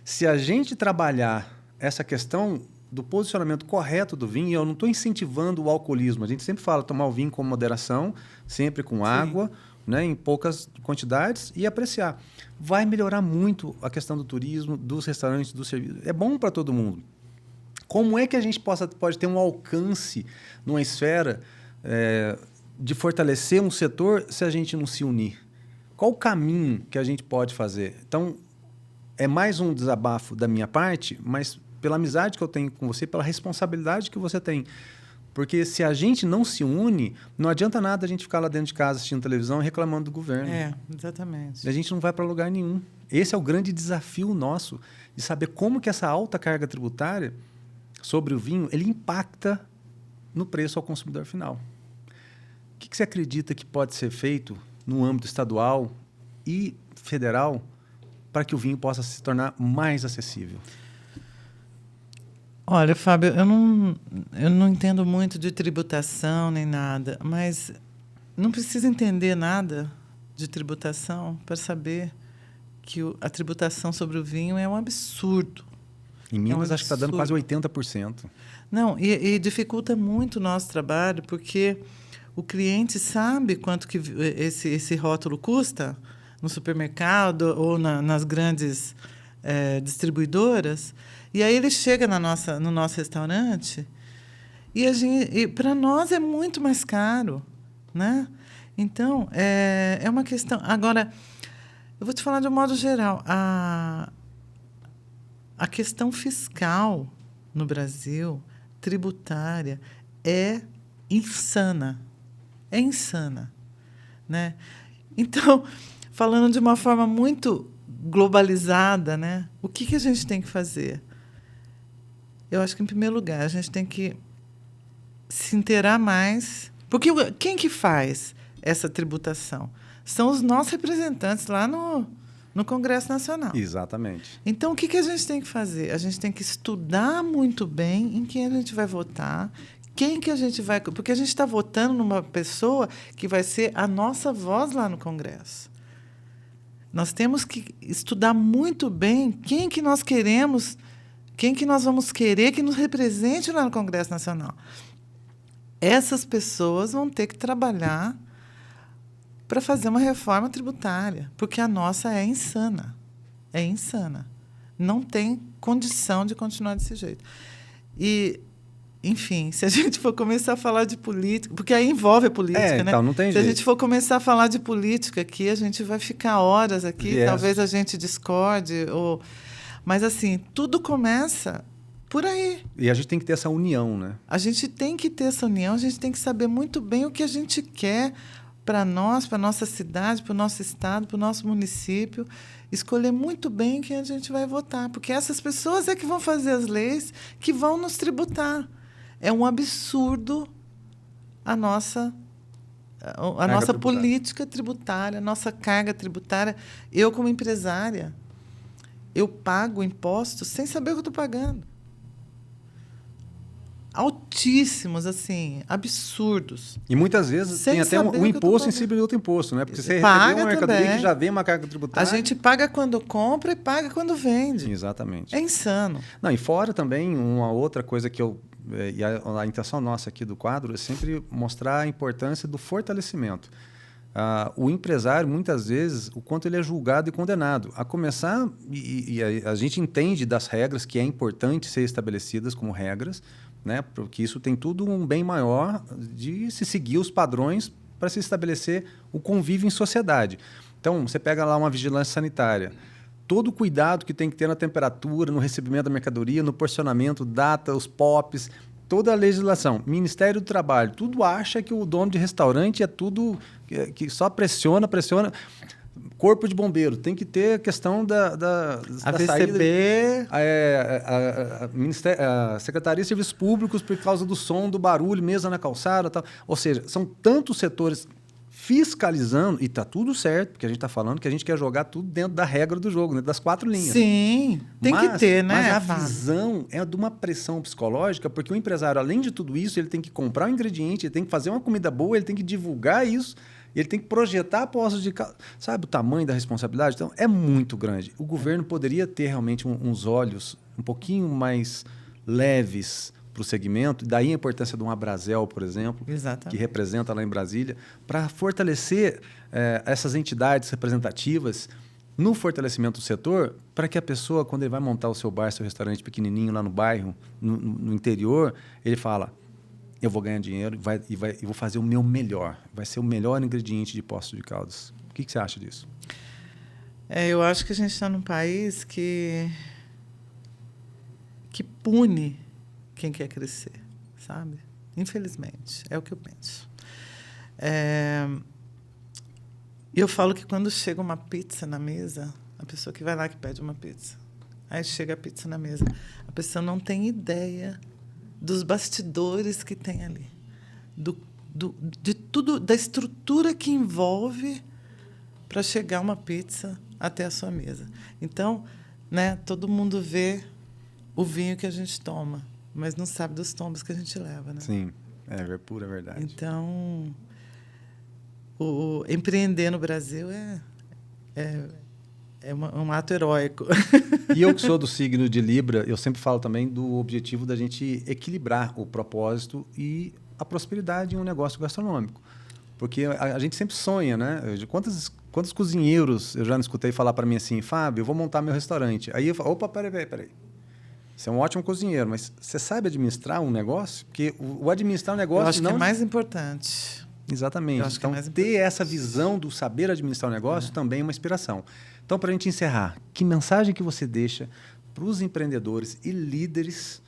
se a gente trabalhar essa questão do posicionamento correto do vinho, eu não estou incentivando o alcoolismo. A gente sempre fala tomar o vinho com moderação, sempre com água, né, em poucas quantidades e apreciar. Vai melhorar muito a questão do turismo, dos restaurantes, do serviço. É bom para todo mundo. Como é que a gente pode ter um alcance numa esfera de fortalecer um setor se a gente não se unir? Qual o caminho que a gente pode fazer? Então, é mais um desabafo da minha parte, mas pela amizade que eu tenho com você, pela responsabilidade que você tem. Porque se a gente não se une, não adianta nada a gente ficar lá dentro de casa assistindo televisão e reclamando do governo. Exatamente. A gente não vai para lugar nenhum. Esse é o grande desafio nosso, de saber como que essa alta carga tributária sobre o vinho, ele impacta no preço ao consumidor final. O que você acredita que pode ser feito no âmbito estadual e federal para que o vinho possa se tornar mais acessível? Olha, Fábio, eu não entendo muito de tributação nem nada, mas não precisa entender nada de tributação para saber que a tributação sobre o vinho é um absurdo. Em Minas, acho que está dando quase 80%. Não, e dificulta muito o nosso trabalho, porque o cliente sabe quanto que esse rótulo custa no supermercado ou nas grandes distribuidoras. E aí ele chega no nosso restaurante E para nós é muito mais caro, né? Então, é uma questão... Agora, eu vou te falar de um modo geral. A questão fiscal no Brasil, tributária, é insana. É insana, né? Então, falando de uma forma muito globalizada, né? O que a gente tem que fazer? Eu acho que, em primeiro lugar, a gente tem que se inteirar mais. Porque quem que faz essa tributação? São os nossos representantes lá no Congresso Nacional. Exatamente. Então, o que a gente tem que fazer? A gente tem que estudar muito bem em quem a gente vai votar, quem que a gente vai... Porque a gente está votando numa pessoa que vai ser a nossa voz lá no Congresso. Nós temos que estudar muito bem quem que nós queremos, quem que nós vamos querer que nos represente lá no Congresso Nacional. Essas pessoas vão ter que trabalhar para fazer uma reforma tributária, porque a nossa é insana. É insana. Não tem condição de continuar desse jeito. E, enfim, se a gente for começar a falar de política, porque aí envolve a política, né? Então, não tem jeito. Se a gente for começar a falar de política aqui, a gente vai ficar horas aqui, talvez a gente discorde, mas, assim, tudo começa por aí. E a gente tem que ter essa união, né? A gente tem que ter essa união, a gente tem que saber muito bem o que a gente quer para nós, para a nossa cidade, para o nosso estado, para o nosso município, escolher muito bem quem a gente vai votar, porque essas pessoas é que vão fazer as leis que vão nos tributar. É um absurdo a nossa política tributária, a nossa carga tributária. Eu, como empresária, eu pago impostos sem saber o que eu estou pagando. Altíssimos, assim, absurdos. E muitas vezes tem até um imposto em cima de outro imposto, né? Porque você recebeu uma mercadoria que já vem uma carga tributária. A gente paga quando compra e paga quando vende. Exatamente. É insano. Não, e fora também uma outra coisa que e a intenção nossa aqui do quadro é sempre mostrar a importância do fortalecimento. O empresário, muitas vezes, o quanto ele é julgado e condenado. A começar, e a gente entende das regras que é importante ser estabelecidas como regras, né? Porque isso tem tudo um bem maior de se seguir os padrões para se estabelecer o convívio em sociedade. Então, você pega lá uma vigilância sanitária, todo o cuidado que tem que ter na temperatura, no recebimento da mercadoria, no porcionamento, data, os POPs, toda a legislação. Ministério do Trabalho, tudo acha que o dono de restaurante é tudo que só pressiona. Corpo de bombeiro, tem que ter a questão da AVCB. A Secretaria de Serviços Públicos por causa do som, do barulho, mesa na calçada, tal. Ou seja, são tantos setores fiscalizando, e está tudo certo, porque a gente está falando que a gente quer jogar tudo dentro da regra do jogo, dentro das 4 linhas. Sim, tem que ter, né? Mas a visão é de uma pressão psicológica, porque o empresário, além de tudo isso, ele tem que comprar um ingrediente, ele tem que fazer uma comida boa, ele tem que divulgar isso, ele tem que projetar postos de... Sabe o tamanho da responsabilidade? Então, é muito grande. O governo poderia ter realmente uns olhos um pouquinho mais leves para o segmento, daí a importância de um Abrazel, por exemplo, exatamente, que representa lá em Brasília, para fortalecer essas entidades representativas no fortalecimento do setor, para que a pessoa, quando ele vai montar o seu bar, seu restaurante pequenininho lá no bairro, no interior, ele fala... Eu vou ganhar dinheiro e vou fazer o meu melhor. Vai ser o melhor ingrediente de Poços de Caldas. O que você acha disso? Eu acho que a gente está num país que pune quem quer crescer, sabe? Infelizmente, é o que eu penso. E eu falo que quando chega uma pizza na mesa, a pessoa que vai lá que pede uma pizza, aí chega a pizza na mesa, a pessoa não tem ideia dos bastidores que tem ali, de tudo, da estrutura que envolve para chegar uma pizza até a sua mesa. Então, né, todo mundo vê o vinho que a gente toma, mas não sabe dos tombos que a gente leva, né? Sim, é pura verdade. Então, o empreender no Brasil é um ato heróico. E eu que sou do signo de Libra, eu sempre falo também do objetivo da gente equilibrar o propósito e a prosperidade em um negócio gastronômico. Porque a gente sempre sonha, né? Quantos cozinheiros eu já não escutei falar para mim assim, Fábio, eu vou montar meu restaurante. Aí eu falo, opa, peraí. Você é um ótimo cozinheiro, mas você sabe administrar um negócio? Porque o administrar um negócio... Eu acho não... que é mais importante. Exatamente. Eu acho então, que é mais ter essa visão do saber administrar o negócio também é uma inspiração. Então, para a gente encerrar, que mensagem que você deixa para os empreendedores e líderes,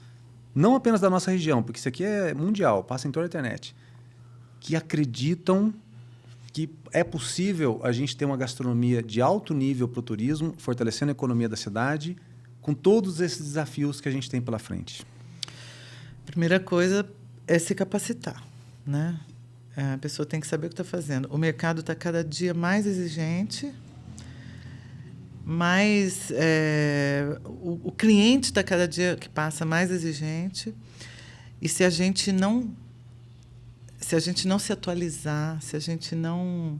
não apenas da nossa região, porque isso aqui é mundial, passa em toda a internet, que acreditam que é possível a gente ter uma gastronomia de alto nível para o turismo, fortalecendo a economia da cidade, com todos esses desafios que a gente tem pela frente? Primeira coisa é se capacitar, né? A pessoa tem que saber o que está fazendo. O mercado está cada dia mais exigente, mais o cliente está cada dia que passa mais exigente, e se a gente não se atualizar, se a gente não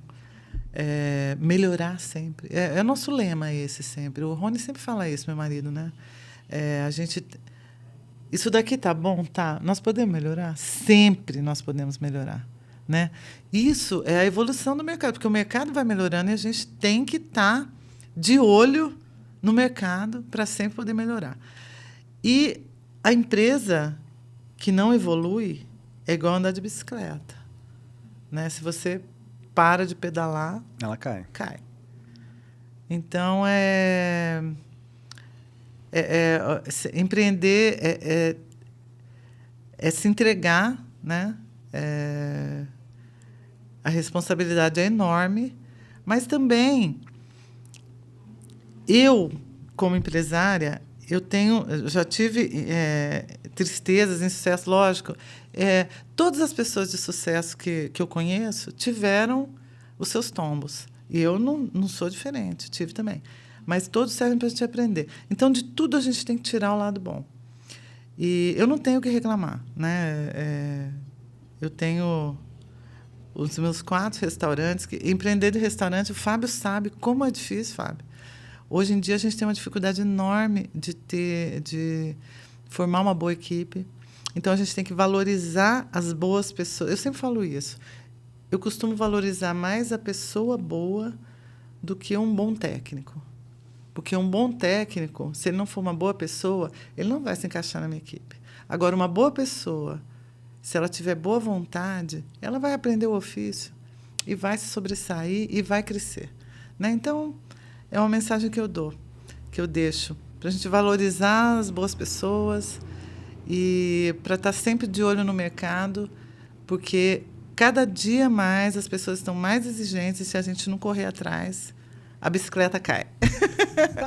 melhorar sempre, é nosso lema esse sempre. O Rony sempre fala isso, meu marido, né? Isso daqui tá bom, tá? Nós podemos melhorar? Sempre nós podemos melhorar, né? Isso é a evolução do mercado, porque o mercado vai melhorando e a gente tem que estar de olho no mercado para sempre poder melhorar. E a empresa que não evolui é igual andar de bicicleta, né? Se você para de pedalar, ela cai. Cai. Então, empreender é se entregar, né? A responsabilidade é enorme, mas também eu, como empresária, eu já tive tristezas, insucesso, lógico. Todas as pessoas de sucesso que eu conheço tiveram os seus tombos. E eu não sou diferente, tive também. Mas todos servem para a gente aprender. Então, de tudo a gente tem que tirar o lado bom. E eu não tenho o que reclamar, né? Eu tenho os meus 4 restaurantes. Empreender de restaurante, o Fábio sabe como é difícil, Fábio. Hoje em dia, a gente tem uma dificuldade enorme de formar uma boa equipe. Então, a gente tem que valorizar as boas pessoas. Eu sempre falo isso. Eu costumo valorizar mais a pessoa boa do que um bom técnico. Porque um bom técnico, se ele não for uma boa pessoa, ele não vai se encaixar na minha equipe. Agora, uma boa pessoa, se ela tiver boa vontade, ela vai aprender o ofício e vai se sobressair e vai crescer, né? Então, é uma mensagem que eu dou, que eu deixo, para a gente valorizar as boas pessoas e para estar sempre de olho no mercado, porque cada dia mais as pessoas estão mais exigentes e se a gente não correr atrás, a bicicleta cai.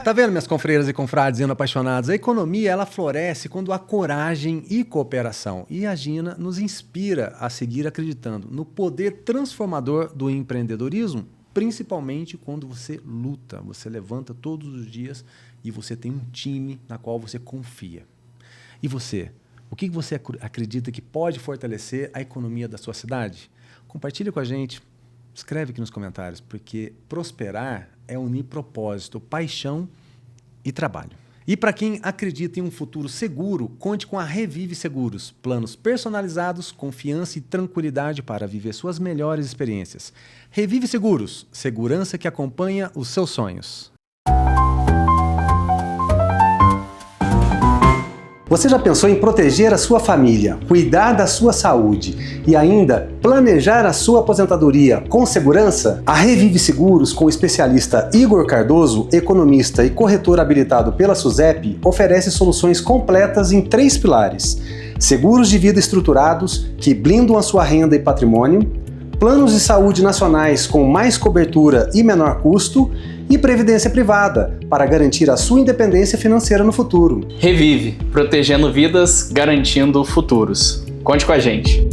Tá vendo, minhas confreiras e confrades e apaixonados? A economia, ela floresce quando há coragem e cooperação. E a Gina nos inspira a seguir acreditando no poder transformador do empreendedorismo, principalmente quando você luta, você levanta todos os dias e você tem um time na qual você confia. E você? O que você acredita que pode fortalecer a economia da sua cidade? Compartilha com a gente, escreve aqui nos comentários, porque prosperar é unir propósito, paixão e trabalho. E para quem acredita em um futuro seguro, conte com a Revive Seguros. Planos personalizados, confiança e tranquilidade para viver suas melhores experiências. Revive Seguros, segurança que acompanha os seus sonhos. Você já pensou em proteger a sua família, cuidar da sua saúde e ainda planejar a sua aposentadoria com segurança? A Revive Seguros, com o especialista Igor Cardoso, economista e corretor habilitado pela SUSEP, oferece soluções completas em 3 pilares: seguros de vida estruturados, que blindam a sua renda e patrimônio, planos de saúde nacionais com mais cobertura e menor custo, e previdência privada, para garantir a sua independência financeira no futuro. Revive, protegendo vidas, garantindo futuros. Conte com a gente.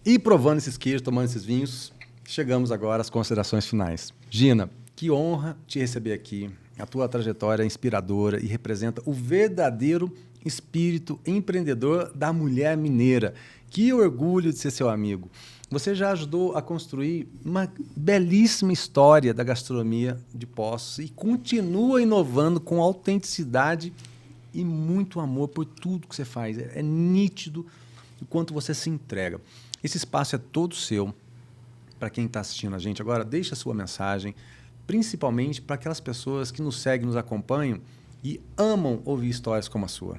E provando esses queijos, tomando esses vinhos, chegamos agora às considerações finais. Gina, que honra te receber aqui. A tua trajetória é inspiradora e representa o verdadeiro espírito empreendedor da mulher mineira. Que orgulho de ser seu amigo. Você já ajudou a construir uma belíssima história da gastronomia de Poços e continua inovando com autenticidade e muito amor por tudo que você faz. É nítido o quanto você se entrega. Esse espaço é todo seu. Para quem está assistindo a gente agora, deixa a sua mensagem, principalmente para aquelas pessoas que nos seguem, nos acompanham e amam ouvir histórias como a sua.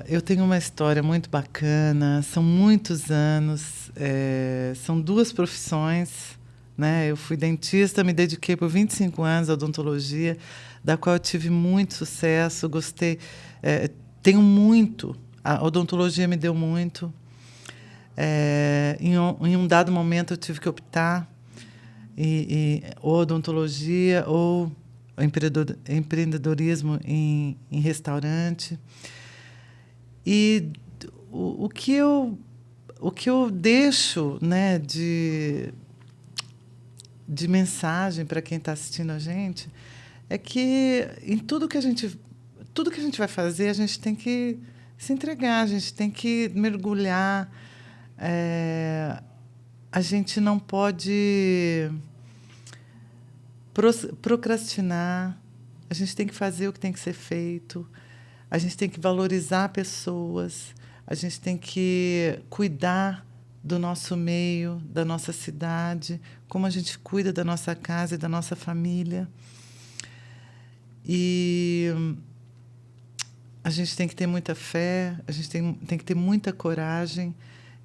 Eu tenho uma história muito bacana, são muitos anos, são 2 profissões, né? Eu fui dentista, me dediquei por 25 anos à odontologia, da qual eu tive muito sucesso, gostei, tenho muito, a odontologia me deu muito. Em um dado momento eu tive que optar ou odontologia ou empreendedorismo em restaurante. E o que eu deixo, né, de mensagem para quem está assistindo a gente é que em tudo que a gente vai fazer, a gente tem que se entregar, a gente tem que mergulhar. A gente não pode procrastinar, a gente tem que fazer o que tem que ser feito, a gente tem que valorizar pessoas, a gente tem que cuidar do nosso meio, da nossa cidade, como a gente cuida da nossa casa e da nossa família. E a gente tem que ter muita fé, a gente tem que ter muita coragem,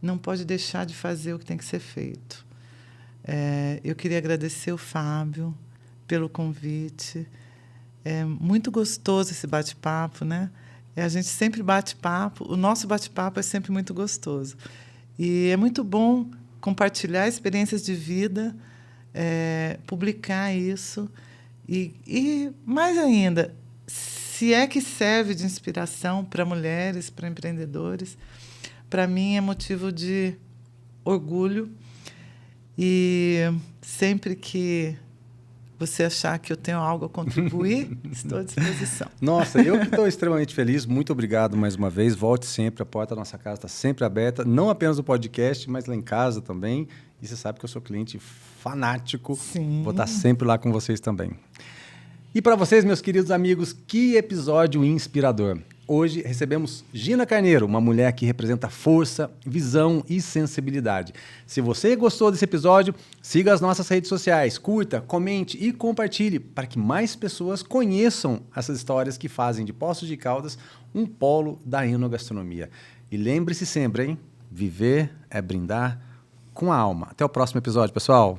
não pode deixar de fazer o que tem que ser feito. Eu queria agradecer o Fábio pelo convite. É muito gostoso esse bate-papo, né? A gente sempre bate papo, o nosso bate-papo é sempre muito gostoso. E é muito bom compartilhar experiências de vida, publicar isso. E, mais ainda, se é que serve de inspiração para mulheres, para empreendedores, para mim é motivo de orgulho. E sempre que você achar que eu tenho algo a contribuir, estou à disposição. Nossa, eu que estou extremamente feliz. Muito obrigado mais uma vez. Volte sempre. A porta da nossa casa está sempre aberta. Não apenas no podcast, mas lá em casa também. E você sabe que eu sou cliente fanático. Sim. Vou estar sempre lá com vocês também. E para vocês, meus queridos amigos, que episódio inspirador. Hoje recebemos Gina Carneiro, uma mulher que representa força, visão e sensibilidade. Se você gostou desse episódio, siga as nossas redes sociais, curta, comente e compartilhe para que mais pessoas conheçam essas histórias que fazem de Poços de Caldas um polo da enogastronomia. E lembre-se sempre, hein? Viver é brindar com a alma. Até o próximo episódio, pessoal.